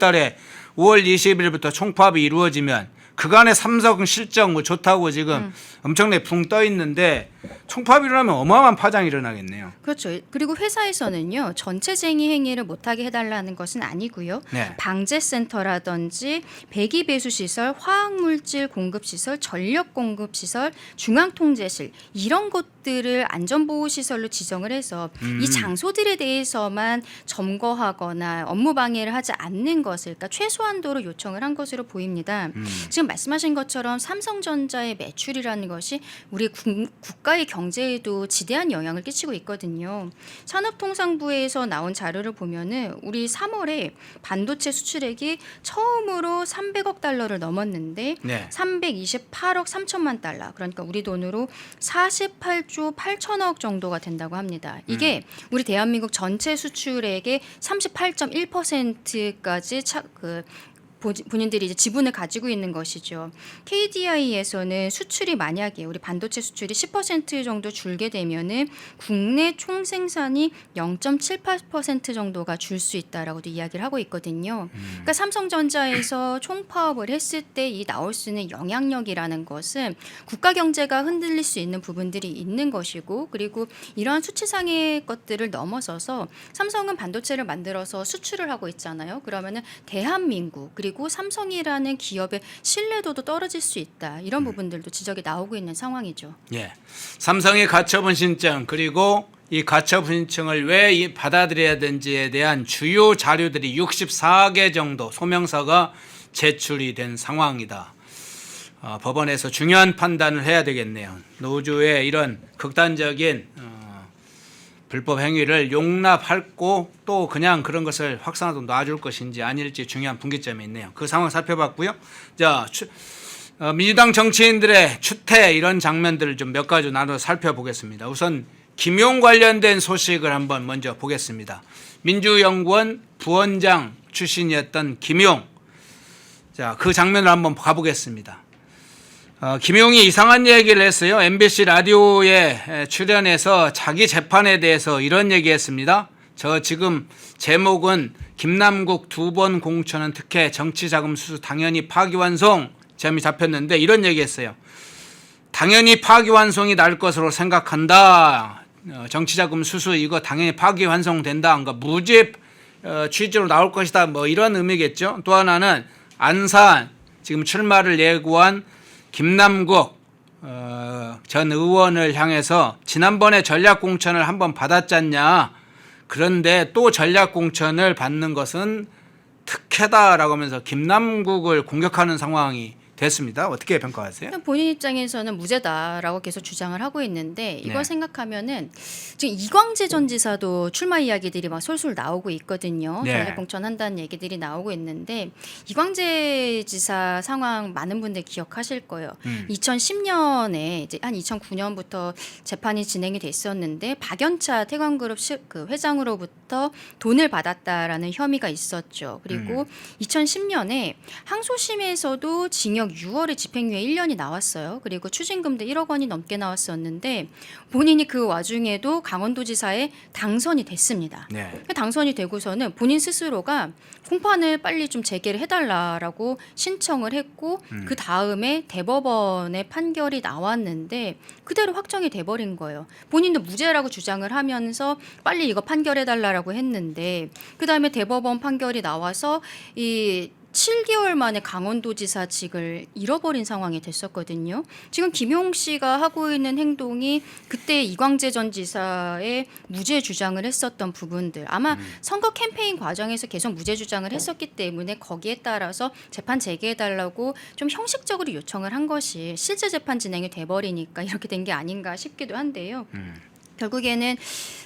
20일부터 총파업이 이루어지면 그간의 삼성 실적 뭐 좋다고 지금 엄청나게 붕 떠 있는데 총파업이 일어나면 어마어마한 파장이 일어나겠네요. 그렇죠. 그리고 회사에서는요. 전체 쟁의 행위를 못하게 해달라는 것은 아니고요. 네. 방제센터라든지 배기배수시설, 화학물질 공급시설, 전력공급시설, 중앙통제실 이런 것들을 안전보호시설로 지정을 해서 이 장소들에 대해서만 점거하거나 업무 방해를 하지 않는 것을 그러니까 최소한도로 요청을 한 것으로 보입니다. 지금 말씀하신 것처럼 삼성전자의 매출이라는 것이 우리 국가의 경제에도 지대한 영향을 끼치고 있거든요. 산업통상부에서 나온 자료를 보면은 우리 3월에 반도체 수출액이 처음으로 300억 달러를 넘었는데 네. 328억 3천만 달러 그러니까 우리 돈으로 48조 8천억 정도가 된다고 합니다. 이게 우리 대한민국 전체 수출액의 38.1%까지 본인들이 이제 지분을 가지고 있는 것이죠. KDI에서는 수출이 만약에 우리 반도체 수출이 10% 정도 줄게 되면은 국내 총 생산이 0.78% 정도가 줄 수 있다라고도 이야기를 하고 있거든요. 그러니까 삼성전자에서 총파업을 했을 때 이 나올 수 있는 영향력이라는 것은 국가 경제가 흔들릴 수 있는 부분들이 있는 것이고 그리고 이러한 수치상의 것들을 넘어서서 삼성은 반도체를 만들어서 수출을 하고 있잖아요. 그러면은 대한민국 그리고 삼성이라는 기업의 신뢰도도 떨어질 수 있다. 이런 부분들도 지적이 나오고 있는 상황이죠. 예. 삼성의 가처분 신청 그리고 이 가처분 신청을 왜 받아들여야 되는지에 대한 주요 자료들이 64개 정도 소명서가 제출이 된 상황이다. 법원에서 중요한 판단을 해야 되겠네요. 노조의 이런 극단적인 불법 행위를 용납하고 또 그냥 그런 것을 확산하도록 놔줄 것인지 아닐지 중요한 분기점이 있네요. 그 상황 살펴봤고요. 자, 민주당 정치인들의 추태 이런 장면들을 좀 몇 가지 나눠 살펴보겠습니다. 우선 김용 관련된 소식을 한번 먼저 보겠습니다. 민주연구원 부원장 출신이었던 김용. 자, 그 장면을 한번 가보겠습니다. 김용이 이상한 얘기를 했어요. MBC 라디오에 출연해서 자기 재판에 대해서 이런 얘기했습니다. 저 지금 제목은 김남국 2번 공천은 특혜 정치자금 수수 당연히 파기환송 제목이 잡혔는데 이런 얘기했어요. 당연히 파기환송이 날 것으로 생각한다. 정치자금 수수 이거 당연히 파기환송된다. 그러니까 무죄 취지로 나올 것이다. 뭐 이런 의미겠죠. 또 하나는 안산 지금 출마를 예고한 김남국 전 의원을 향해서 지난번에 전략공천을 한번 받았잖냐. 그런데 또 전략공천을 받는 것은 특혜다라고 하면서 김남국을 공격하는 상황이 됐습니다. 어떻게 평가하세요? 본인 입장에서는 무죄다라고 계속 주장을 하고 있는데 이걸 네. 생각하면은 지금 이광재 전 지사도 출마 이야기들이 막 솔솔 나오고 있거든요. 네. 전략 공천한다는 얘기들이 나오고 있는데 이광재 지사 상황 많은 분들 기억하실 거예요. 2010년에 이제 한 2009년부터 재판이 진행이 됐었는데 박연차 태광그룹 그 회장으로부터 돈을 받았다라는 혐의가 있었죠. 그리고 2010년에 항소심에서도 징역 6월에 집행유예 1년이 나왔어요. 그리고 추징금도 1억 원이 넘게 나왔었는데 본인이 그 와중에도 강원도지사에 당선이 됐습니다. 네. 당선이 되고서는 본인 스스로가 공판을 빨리 좀 재개를 해달라라고 신청을 했고 그 다음에 대법원의 판결이 나왔는데 그대로 확정이 돼버린 거예요. 본인도 무죄라고 주장을 하면서 빨리 이거 판결해달라라고 했는데 그 다음에 대법원 판결이 나와서 이 7개월 만에 강원도지사직을 잃어버린 상황이 됐었거든요. 지금 김용 씨가 하고 있는 행동이 그때 이광재 전 지사의 무죄 주장을 했었던 부분들 아마 선거 캠페인 과정에서 계속 무죄 주장을 했었기 때문에 거기에 따라서 재판 재개해달라고 좀 형식적으로 요청을 한 것이 실제 재판 진행이 돼버리니까 이렇게 된 게 아닌가 싶기도 한데요. 결국에는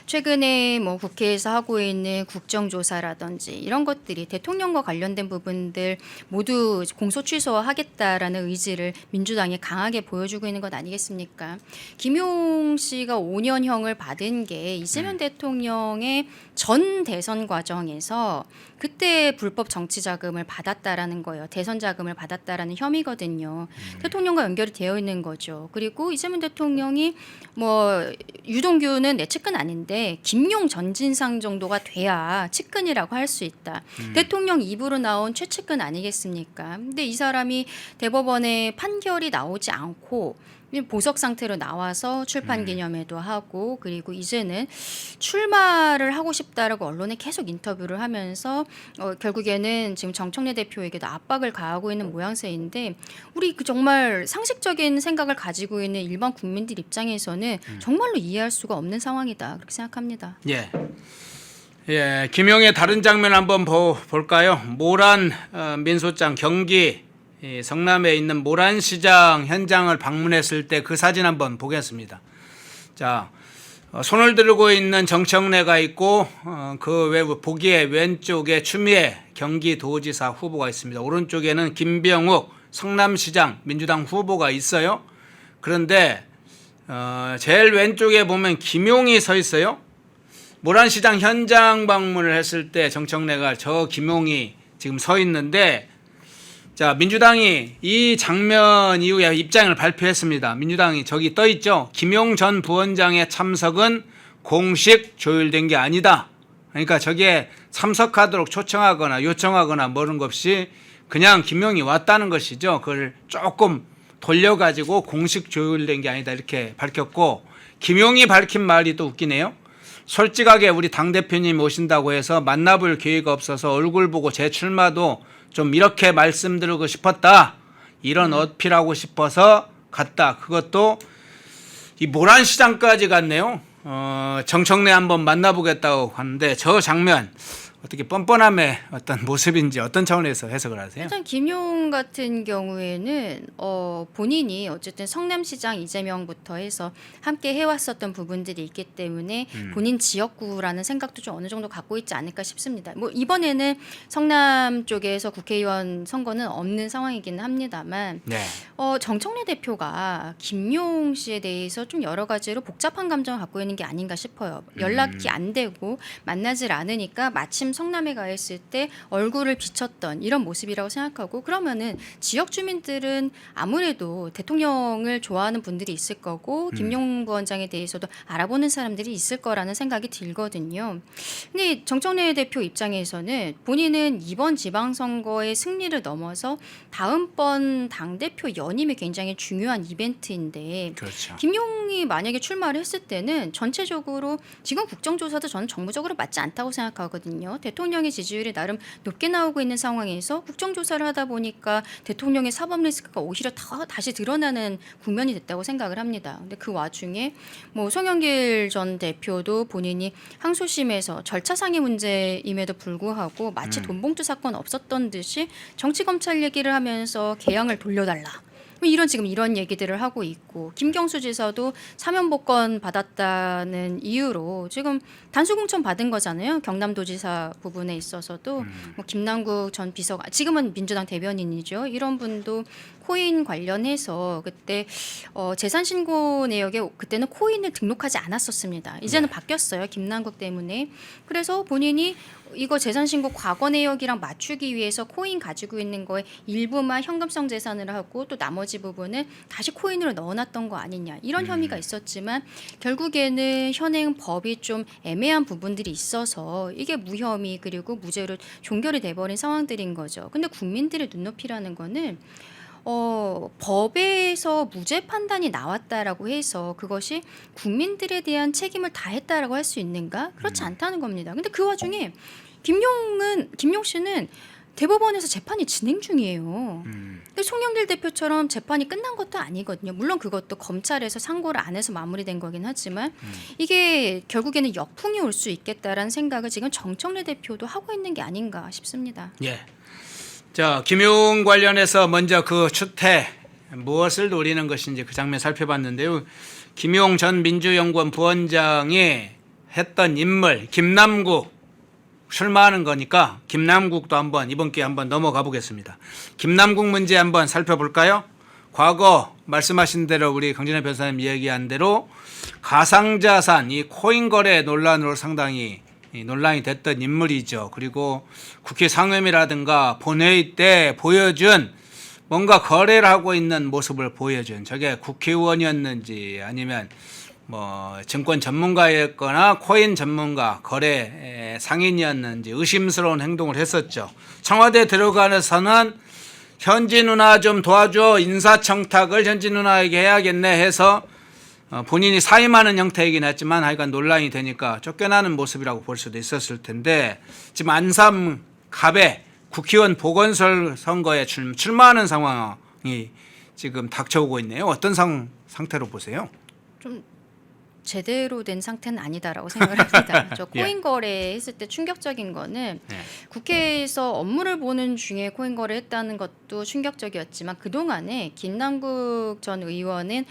최근에 뭐 국회에서 하고 있는 국정조사라든지 이런 것들이 대통령과 관련된 부분들 모두 공소 취소하겠다라는 의지를 민주당이 강하게 보여주고 있는 것 아니겠습니까? 김용 씨가 5년형을 받은 게 이재명 대통령의 전 대선 과정에서 그때 불법 정치 자금을 받았다라는 거예요. 대선 자금을 받았다라는 혐의거든요. 대통령과 연결이 되어 있는 거죠. 그리고 이재명 대통령이 뭐 유동규는 내 측근 아닌데 김용 전진상 정도가 돼야 측근이라고 할 수 있다. 대통령 입으로 나온 최측근 아니겠습니까? 근데 이 사람이 대법원에 판결이 나오지 않고 보석 상태로 나와서 출판 기념회도 하고 그리고 이제는 출마를 하고 싶다라고 언론에 계속 인터뷰를 하면서 결국에는 지금 정청래 대표에게도 압박을 가하고 있는 모양새인데 우리 그 정말 상식적인 생각을 가지고 있는 일반 국민들 입장에서는 정말로 이해할 수가 없는 상황이다 그렇게 생각합니다. 예. 예, 김용의 다른 장면 한번 볼까요? 모란 민소장 경기 성남에 있는 모란시장 현장을 방문했을 때 그 사진 한번 보겠습니다. 자, 손을 들고 있는 정청래가 있고 그 외부 보기에 왼쪽에 추미애 경기도지사 후보가 있습니다. 오른쪽에는 김병욱 성남시장 민주당 후보가 있어요. 그런데 제일 왼쪽에 보면 김용이 서 있어요. 모란시장 현장 방문을 했을 때 정청래가 저 김용이 지금 서 있는데 자, 민주당이 이 장면 이후에 입장을 발표했습니다. 민주당이 저기 떠 있죠. 김용 전 부원장의 참석은 공식 조율된 게 아니다. 그러니까 저기에 참석하도록 초청하거나 요청하거나 뭐는 것 없이 그냥 김용이 왔다는 것이죠. 그걸 조금 돌려가지고 공식 조율된 게 아니다 이렇게 밝혔고 김용이 밝힌 말이 또 웃기네요. 솔직하게 우리 당대표님 오신다고 해서 만나볼 기회가 없어서 얼굴 보고 재출마도 좀 이렇게 말씀드리고 싶었다. 이런 어필하고 싶어서 갔다. 그것도 이 모란시장까지 갔네요. 정청래 한번 만나보겠다고 하는데 저 장면 어떻게 뻔뻔함의 어떤 모습인지 어떤 차원에서 해석을 하세요? 일단 김용 같은 경우에는 본인이 어쨌든 성남시장 이재명부터 해서 함께 해왔었던 부분들이 있기 때문에 본인 지역구라는 생각도 좀 어느 정도 갖고 있지 않을까 싶습니다. 뭐 이번에는 성남 쪽에서 국회의원 선거는 없는 상황이기는 합니다만 네. 정청래 대표가 김용 씨에 대해서 좀 여러 가지로 복잡한 감정을 갖고 있는 게 아닌가 싶어요. 연락이 안 되고 만나질 않으니까 마침 성남에 가 있을 때 얼굴을 비쳤던 이런 모습이라고 생각하고 그러면은 지역 주민들은 아무래도 대통령을 좋아하는 분들이 있을 거고 김용 부원장에 대해서도 알아보는 사람들이 있을 거라는 생각이 들거든요. 근데 정청래 대표 입장에서는 본인은 이번 지방선거의 승리를 넘어서 다음번 당대표 연임이 굉장히 중요한 이벤트인데 그렇죠. 김용이 만약에 출마를 했을 때는 전체적으로 지금 국정조사도 저는 정무적으로 맞지 않다고 생각하거든요. 대통령의 지지율이 나름 높게 나오고 있는 상황에서 국정조사를 하다 보니까 대통령의 사법 리스크가 오히려 다시 드러나는 국면이 됐다고 생각을 합니다. 근데 그 와중에 뭐 송영길 전 대표도 본인이 항소심에서 절차상의 문제임에도 불구하고 마치 돈봉투 사건 없었던 듯이 정치검찰 얘기를 하면서 개항을 돌려달라. 이런 얘기들을 하고 있고, 김경수 지사도 사면복권 받았다는 이유로 지금 단수공천 받은 거잖아요. 경남도지사 부분에 있어서도 뭐 김남국 전 비서관, 지금은 민주당 대변인이죠. 이런 분도 코인 관련해서 그때 재산 신고 내역에 그때는 코인을 등록하지 않았었습니다. 이제는 바뀌었어요. 김남국 때문에. 그래서 본인이 이거 재산 신고 과거 내역이랑 맞추기 위해서 코인 가지고 있는 거에 일부만 현금성 재산을 하고 또 나머지 부분은 다시 코인으로 넣어놨던 거 아니냐, 이런 혐의가 있었지만 결국에는 현행 법이 좀 애매한 부분들이 있어서 이게 무혐의 그리고 무죄로 종결이 돼버린 상황들인 거죠. 근데 국민들의 눈높이라는 거는 법에서 무죄 판단이 나왔다라고 해서 그것이 국민들에 대한 책임을 다했다라고 할 수 있는가? 그렇지 않다는 겁니다. 근데 그 와중에 김용 씨는 대법원에서 재판이 진행 중이에요. 근데 송영길 대표처럼 재판이 끝난 것도 아니거든요. 물론 그것도 검찰에서 상고를 안 해서 마무리된 거긴 하지만 이게 결국에는 역풍이 올 수 있겠다라는 생각을 지금 정청래 대표도 하고 있는 게 아닌가 싶습니다. 예. 자, 김용 관련해서 먼저 그 추태 무엇을 노리는 것인지 그 장면 살펴봤는데요. 김용 전 민주연구원 부원장이 했던 인물 김남국 출마하는 거니까 김남국도 한번 이번 기회에 한번 넘어가 보겠습니다. 김남국 문제 한번 살펴볼까요? 과거 말씀하신 대로 우리 강진애 변호사님 얘기한 대로 가상자산 이 코인 거래 논란으로 상당히 논란이 됐던 인물이죠. 그리고 국회 상임이라든가 본회의 때 보여준 뭔가 거래를 하고 있는 모습을 보여준, 저게 국회의원이었는지 아니면 뭐 증권 전문가였거나 코인 전문가 거래 상인이었는지 의심스러운 행동을 했었죠. 청와대 들어가서는 현지 누나 좀 도와줘, 인사청탁을 현지 누나에게 해야겠네 해서 본인이 사임하는 형태이긴 했지만 하여간 논란이 되니까 쫓겨나는 모습이라고 볼 수도 있었을 텐데, 지금 안산 갑에 국회의원 보건선거에 출마하는 상황이 지금 닥쳐오고 있네요. 어떤 상태로 보세요? 좀 제대로 된 상태는 아니다라고 생각을 합니다. 저 예. 코인 거래했을 때 충격적인 거는 네. 국회에서 업무를 보는 중에 코인 거래했다는 것도 충격적이었지만 그동안에 김남국 전 의원은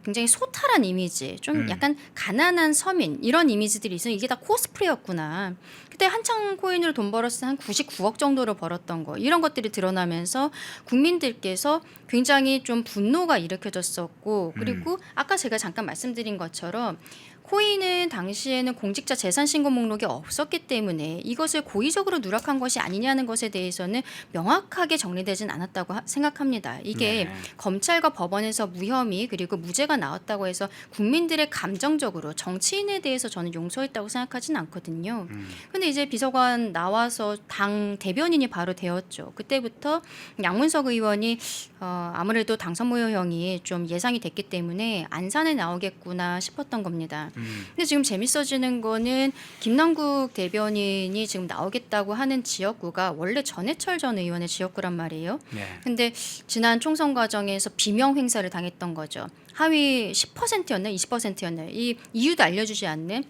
굉장히 소탈한 이미지, 좀 약간 가난한 서민 이런 이미지들이 있어요. 이게 다 코스프레였구나. 그때 한창 코인으로 돈 벌었을 때 한 99억 정도로 벌었던 거, 이런 것들이 드러나면서 국민들께서 굉장히 좀 분노가 일으켜졌었고, 그리고 아까 제가 잠깐 말씀드린 것처럼 코인은 당시에는 공직자 재산 신고 목록이 없었기 때문에 이것을 고의적으로 누락한 것이 아니냐는 것에 대해서는 명확하게 정리되진 않았다고 생각합니다. 이게 검찰과 법원에서 무혐의 그리고 무죄가 나왔다고 해서 국민들의 감정적으로 정치인에 대해서 저는 용서했다고 생각하진 않거든요. 근데 이제 비서관 나와서 당 대변인이 바로 되었죠. 그때부터 양문석 의원이 아무래도 당선 모여형이 좀 예상이 됐기 때문에 안산에 나오겠구나 싶었던 겁니다. 근데 지금 재밌어지는 거는 김남국 대변인이 지금 나오겠다고 하는 지역구가 원래 전해철 전 의원의 지역구란 말이에요. 네. 근데 지난 총선 과정에서 비명 행사를 당했던 거죠. 하위 10%였나요? 20%였나요? 이 이유도 알려주지 않는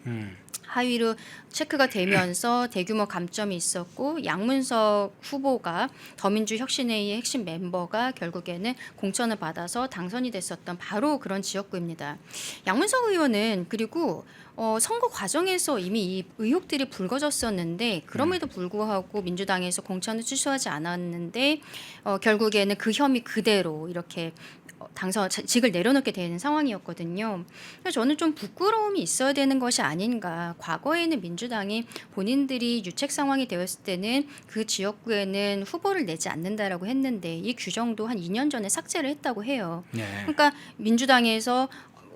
하위로 체크가 되면서 대규모 감점이 있었고, 양문석 후보가 더민주 혁신회의의 핵심 멤버가 결국에는 공천을 받아서 당선이 됐었던 바로 그런 지역구입니다. 양문석 의원은 그리고 선거 과정에서 이미 이 의혹들이 불거졌었는데 그럼에도 불구하고 민주당에서 공천을 취소하지 않았는데 결국에는 그 혐의 그대로 이렇게 당선직을 내려놓게 되는 상황이었거든요. 그래서 저는 좀 부끄러움이 있어야 되는 것이 아닌가. 과거에는 민주당이 본인들이 유책 상황이 되었을 때는 그 지역구에는 후보를 내지 않는다라고 했는데 이 규정도 한 2년 전에 삭제를 했다고 해요. 네. 그러니까 민주당에서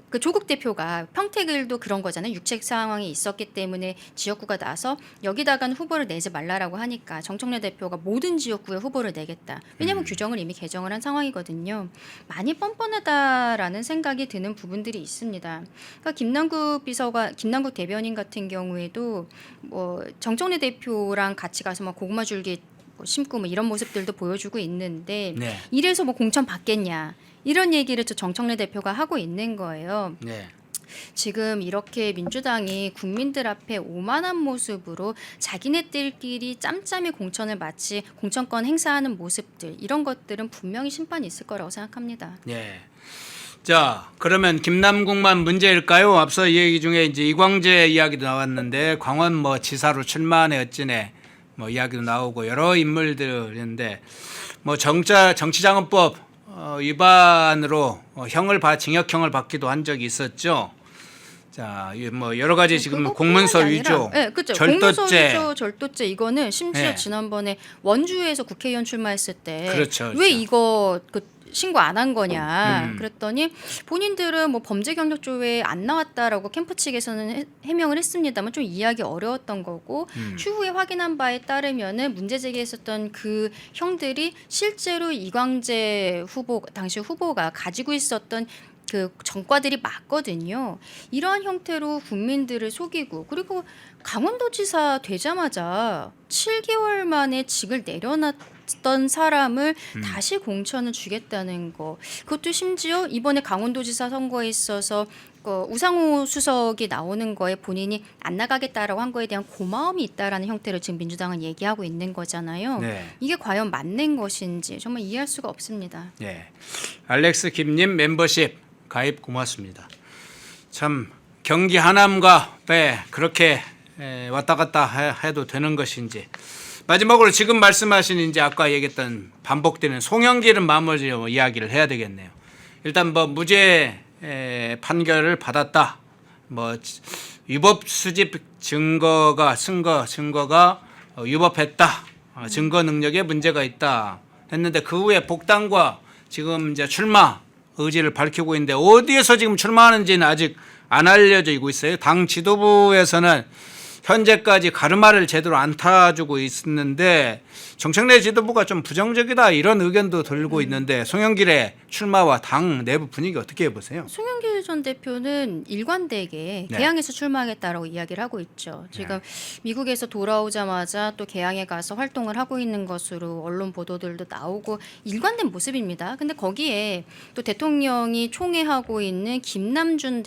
그 조국 대표가 평택을도 그런 거잖아요. 육책 상황이 있었기 때문에 지역구가 나서 여기다가는 후보를 내지 말라라고 하니까 정청래 대표가 모든 지역구에 후보를 내겠다. 왜냐하면 규정을 이미 개정을 한 상황이거든요. 많이 뻔뻔하다라는 생각이 드는 부분들이 있습니다. 그러니까 김남국 대변인 같은 경우에도 뭐 정청래 대표랑 같이 가서 막 고구마 줄기 심고 뭐 이런 모습들도 보여주고 있는데 네. 이래서 뭐 공천 받겠냐 이런 얘기를 저 정청래 대표가 하고 있는 거예요. 네. 지금 이렇게 민주당이 국민들 앞에 오만한 모습으로 자기네들끼리 짬짬이 공천을 마치 공천권 행사하는 모습들 이런 것들은 분명히 심판이 있을 거라고 생각합니다. 네. 자, 그러면 김남국만 문제일까요? 앞서 이 얘기 중에 이제 이광재 이야기도 나왔는데 광원 뭐 지사로 출마하네 어찌네 뭐 이야기도 나오고 여러 인물들인데 뭐 정치자금법 위반으로 징역형을 받기도 한 적이 있었죠. 자, 뭐 여러 가지 지금 공문서 위조, 네, 그렇죠. 절도죄, 공문서 위조, 절도죄 이거는 심지어 네. 지난번에 원주에서 국회의원 출마했을 때 그렇죠, 왜 그렇죠. 이거 신고 안 한 거냐 그랬더니 본인들은 뭐 범죄 경력조회에 안 나왔다라고 캠프 측에서는 해명을 했습니다만 좀 이해하기 어려웠던 거고 추후에 확인한 바에 따르면은 문제 제기했었던 그 형들이 실제로 이광재 후보 당시 후보가 가지고 있었던 그 전과들이 맞거든요. 이러한 형태로 국민들을 속이고 그리고 강원도지사 되자마자 7개월 만에 직을 내려놨던 사람을 다시 공천을 주겠다는 거. 그것도 심지어 이번에 강원도지사 선거에 있어서 우상호 수석이 나오는 거에 본인이 안 나가겠다라고 한 거에 대한 고마움이 있다라는 형태로 지금 민주당은 얘기하고 있는 거잖아요. 네. 이게 과연 맞는 것인지 정말 이해할 수가 없습니다. 네. 알렉스 김님 멤버십 가입 고맙습니다. 참 경기 하남과 왜 그렇게 왔다 갔다 해도 되는 것인지 마지막으로 지금 말씀하신 이제 아까 얘기했던 반복되는 송영길은 마무리로 이야기를 해야 되겠네요. 일단 뭐 무죄 판결을 받았다. 뭐 위법 수집 증거가 위법했다. 증거 능력에 문제가 있다. 했는데 그 후에 복당과 지금 이제 출마 의지를 밝히고 있는데 어디에서 지금 출마하는지는 아직 안 알려지고 있어요. 당 지도부에서는 현재까지 가르마를 제대로 안 타주고 있었는데 정청래 지도부가 좀 부정적이다 이런 의견도 들고 있는데 송영길의 출마와 당 내부 분위기 어떻게 보세요? 송영길 전 대표는 일관되게 네. 개항에서 출마하겠다라고 이야기를 하고 있죠. 지금 미국에서 돌아오자마자 또 개항에 가서 활동을 하고 있는 것으로 언론 보도들도 나오고 일관된 모습입니다. 근데 거기에 또 대통령이 총애하고 있는 김남준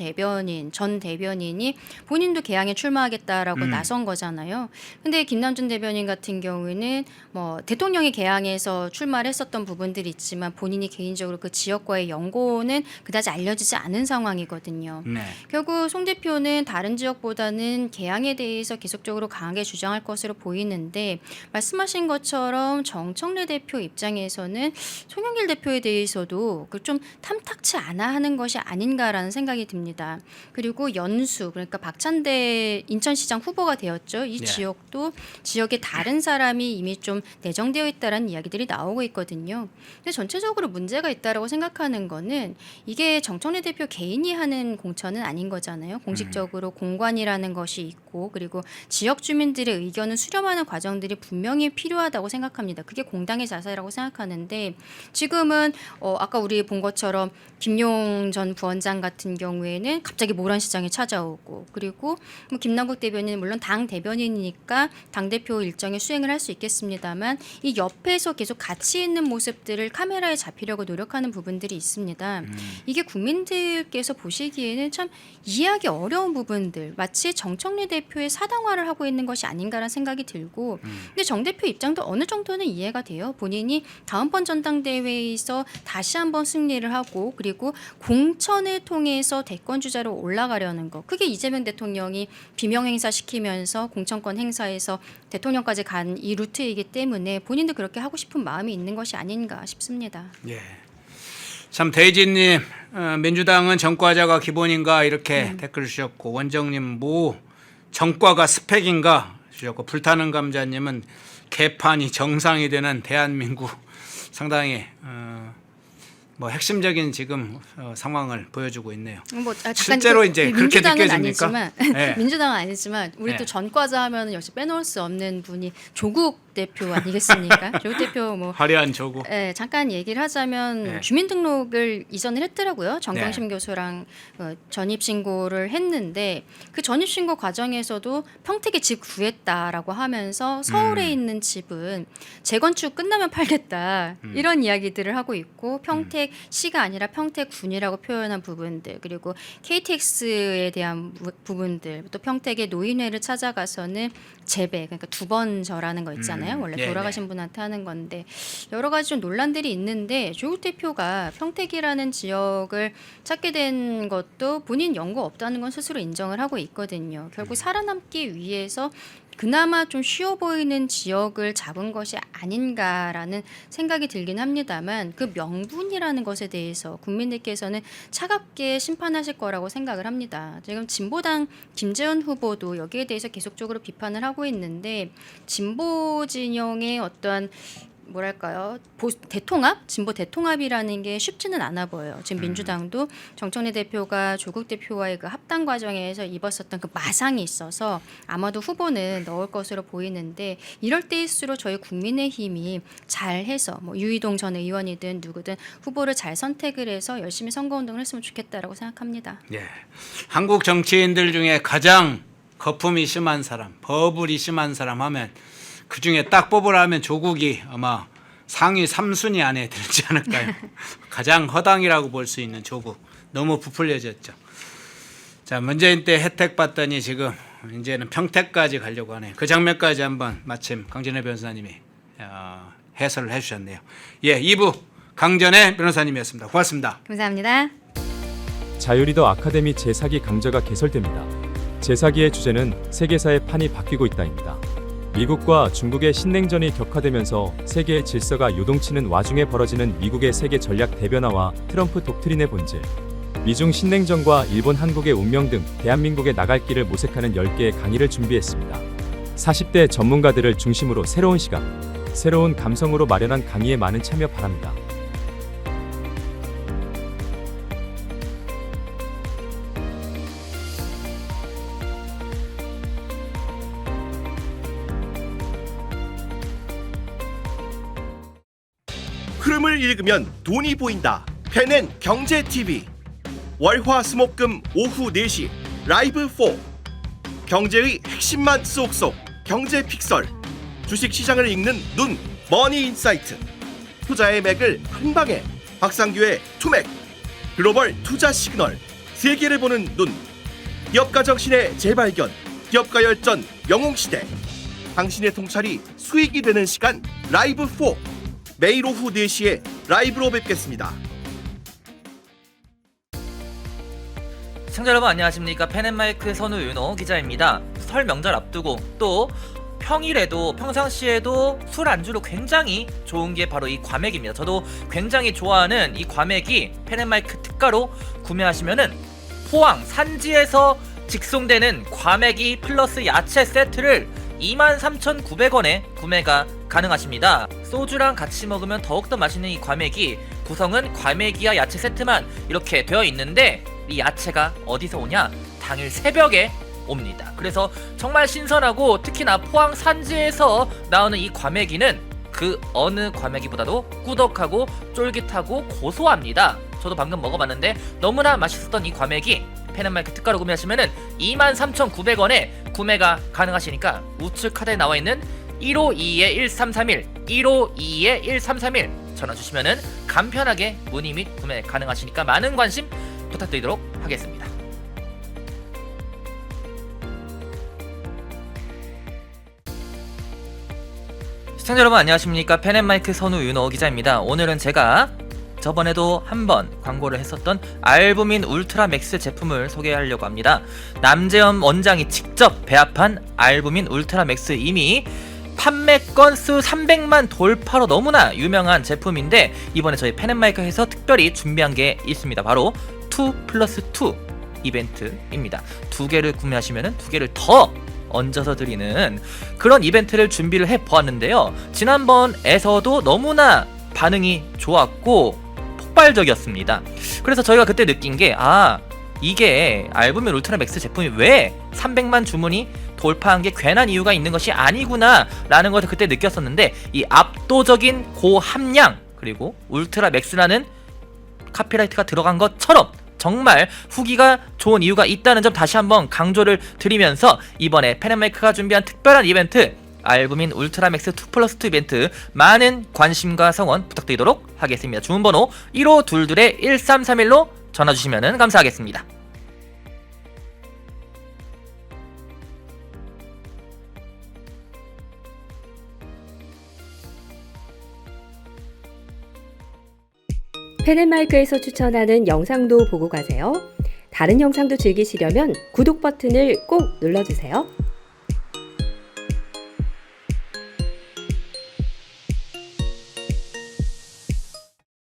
전 대변인이 본인도 개항에 출마하겠다라고 나선 거잖아요. 근데 김남준 대변인 같은 경우에는 뭐 대통령이 개항에서 출마를 했었던 부분들이 있지만 본인이 개인적으로 그 지역과의 연고는 그다지 알려지지 않은 상황이거든요. 네. 결국 송 대표는 다른 지역보다는 개항에 대해서 계속적으로 강하게 주장할 것으로 보이는데 말씀하신 것처럼 정청래 대표 입장에서는 송영길 대표에 대해서도 좀 탐탁치 않아 하는 것이 아닌가라는 생각이 듭니다. 그리고 연수 그러니까 박찬대 인천시장 후보가 되었죠. 이 네. 지역도 지역에 다른 사람이 이미 좀 내정되어 있다라는 이야기들이 나오고 있거든요. 근데 전체적으로 문제가 있다라고 생각하는 거는 이게 정청래 대표 개인이 하는 공천은 아닌 거잖아요. 공식적으로 공관이라는 것이 있고 그리고 지역 주민들의 의견을 수렴하는 과정들이 분명히 필요하다고 생각합니다. 그게 공당의 자세라고 생각하는데 지금은 아까 우리 본 것처럼 김용 전 부원장 같은 경우에는 갑자기 모란시장에 찾아오고 그리고 뭐 김남국 대변인은 물론 당 대변인이니까 당대표 일정에 수행을 할 수 있겠습니다만 이 옆에서 계속 같이 있는 모습들을 카메라에 잡히려고 노력하는 부분들이 있습니다. 이게 국민들께서 보시기에는 참 이해하기 어려운 부분들 마치 정청래 대표의 사당화를 하고 있는 것이 아닌가라는 생각이 들고 근데 정 대표 입장도 어느 정도는 이해가 돼요. 본인이 다음번 전당대회에서 다시 한번 승리를 하고 그리고 공천을 통해서 대권 주자로 올라가려는 거 그게 이재명 대통령이 비명 행사시키면서 공천권 행사에서 대통령까지 간 이 루트이기 때문에 본인도 그렇게 하고 싶은 마음이 있는 것이 아닌가 싶습니다. 예. 참 대진님 민주당은 전과자가 기본인가 이렇게 댓글 주셨고 원정님 뭐 전과가 스펙인가 주셨고 불타는 감자님은 개판이 정상이 되는 대한민국 상당히 뭐 핵심적인 지금 상황을 보여주고 있네요. 뭐 잠깐 실제로 이제 그렇게 민주당은 느껴집니까? 아니지만 네. 민주당은 아니지만 우리 네. 또 전과자 하면 역시 빼놓을 수 없는 분이 조국 대표 아니겠습니까? 조국 대표 뭐 화려한 조국. 네, 잠깐 얘기를 하자면 네. 주민등록을 이전을 했더라고요. 정경심 교수랑 전입신고를 했는데 그 전입신고 과정에서도 평택에 집 구했다라고 하면서 서울에 있는 집은 재건축 끝나면 팔겠다 이런 이야기들을 하고 있고 평택시가 아니라 평택군이라고 표현한 부분들 그리고 KTX에 대한 부분들 또 평택의 노인회를 찾아가서는 재배 그러니까 두 번 절하는 거 있잖아요. 원래 네, 돌아가신 분한테 하는 건데 여러 가지 좀 논란들이 있는데 조국 대표가 평택이라는 지역을 찾게 된 것도 본인 연고 없다는 건 스스로 인정을 하고 있거든요. 결국 살아남기 위해서 그나마 좀 쉬워 보이는 지역을 잡은 것이 아닌가라는 생각이 들긴 합니다만 그 명분이라는 것에 대해서 국민들께서는 차갑게 심판하실 거라고 생각을 합니다. 지금 진보당 김재원 후보도 여기에 대해서 계속적으로 비판을 하고 있는데 진보 진영의 어떠한 뭐랄까요 대통합 진보 대통합이라는 게 쉽지는 않아 보여요. 지금 민주당도 정청래 대표가 조국 대표와의 그 합당 과정에서 입었었던 그 마상이 있어서 아마도 후보는 넣을 것으로 보이는데 이럴 때일수록 저희 국민의힘이 잘해서 뭐 유이동 전 의원이든 누구든 후보를 잘 선택을 해서 열심히 선거운동을 했으면 좋겠다라고 생각합니다. 예. 한국 정치인들 중에 가장 거품이 심한 사람, 버블이 심한 사람 하면 그 중에 딱 뽑으라면 조국이 아마 상위 3순위 안에 들지 않을까요? 가장 허당이라고 볼 수 있는 조국. 너무 부풀려졌죠. 자, 문재인 때 혜택 받더니 지금 이제는 평택까지 가려고 하네요. 그 장면까지 한번 마침 강진애 변호사님이 해설을 해주셨네요. 예, 2부 강전애 변호사님이었습니다. 고맙습니다. 감사합니다. 자유리더 아카데미 제4기 강좌가 개설됩니다. 제4기의 주제는 세계사의 판이 바뀌고 있다입니다. 미국과 중국의 신냉전이 격화되면서 세계의 질서가 요동치는 와중에 벌어지는 미국의 세계 전략 대변화와 트럼프 독트린의 본질, 미중 신냉전과 일본 한국의 운명 등 대한민국의 나갈 길을 모색하는 10개의 강의를 준비했습니다. 40대 전문가들을 중심으로 새로운 시각, 새로운 감성으로 마련한 강의에 많은 참여 바랍니다. 흐름을 읽으면 돈이 보인다. 펜앤 경제 TV. 월화수목금 오후 4시 라이브 4. 경제의 핵심만 쏙쏙. 경제 픽설. 주식 시장을 읽는 눈. 머니 인사이트. 투자의 맥을 한 방에. 박상규의 투맥. 글로벌 투자 시그널. 세계를 보는 눈. 기업가 정신의 재발견. 기업가 열전 영웅시대. 당신의 통찰이 수익이 되는 시간 라이브 4. 매일 오후 4시에 라이브로 뵙겠습니다. 시청자 여러분 안녕하십니까. 펜앤마이크 선우 윤호 기자입니다. 설 명절 앞두고 또 평일에도 평상시에도 술 안주로 굉장히 좋은 게 바로 이 과메기입니다. 저도 굉장히 좋아하는 이 과메기 펜앤마이크 특가로 구매하시면은 포항 산지에서 직송되는 과메기 플러스 야채 세트를 23,900원에 구매가 가능하십니다. 소주랑 같이 먹으면 더욱더 맛있는 이 과메기, 구성은 과메기와 야채 세트만 이렇게 되어 있는데 이 야채가 어디서 오냐? 당일 새벽에 옵니다. 그래서 정말 신선하고 특히나 포항 산지에서 나오는 이 과메기는 그 어느 과메기보다도 꾸덕하고 쫄깃하고 고소합니다. 저도 방금 먹어봤는데 너무나 맛있었던 이 과메기 펜앤마이크 특가로 구매하시면은 23,900원에 구매가 가능하시니까 우측 카드에 나와있는 1522-1331 1522-1331 전화 주시면은 간편하게 문의 및 구매 가능하시니까 많은 관심 부탁드리도록 하겠습니다. 시청자 여러분 안녕하십니까. 펜앤마이크 선우 윤호 기자입니다. 오늘은 제가 저번에도 한번 광고를 했었던 알부민 울트라 맥스 제품을 소개하려고 합니다. 남재현 원장이 직접 배합한 알부민 울트라 맥스, 이미 판매 건수 300만 돌파로 너무나 유명한 제품인데 이번에 저희 펜앤마이크에서 특별히 준비한 게 있습니다. 바로 2+2 이벤트입니다. 2개를 구매하시면 2개를 더 얹어서 드리는 그런 이벤트를 준비를 해보았는데요. 지난번에서도 너무나 반응이 좋았고 폭발적이었습니다. 그래서 저희가 그때 느낀 게 이게 알부민 울트라 맥스 제품이 왜 300만 주문이 돌파한 게 괜한 이유가 있는 것이 아니구나 라는 것을 그때 느꼈었는데, 이 압도적인 고함량 그리고 울트라 맥스라는 카피라이트가 들어간 것처럼 정말 후기가 좋은 이유가 있다는 점 다시 한번 강조를 드리면서, 이번에 펜앤메이크가 준비한 특별한 이벤트 알부민 울트라맥스 2+2 이벤트 많은 관심과 성원 부탁드리도록 하겠습니다. 주문번호 1522-1331로 전화주시면 감사하겠습니다. 펜앤마이크에서 추천하는 영상도 보고 가세요. 다른 영상도 즐기시려면 구독 버튼을 꼭 눌러주세요.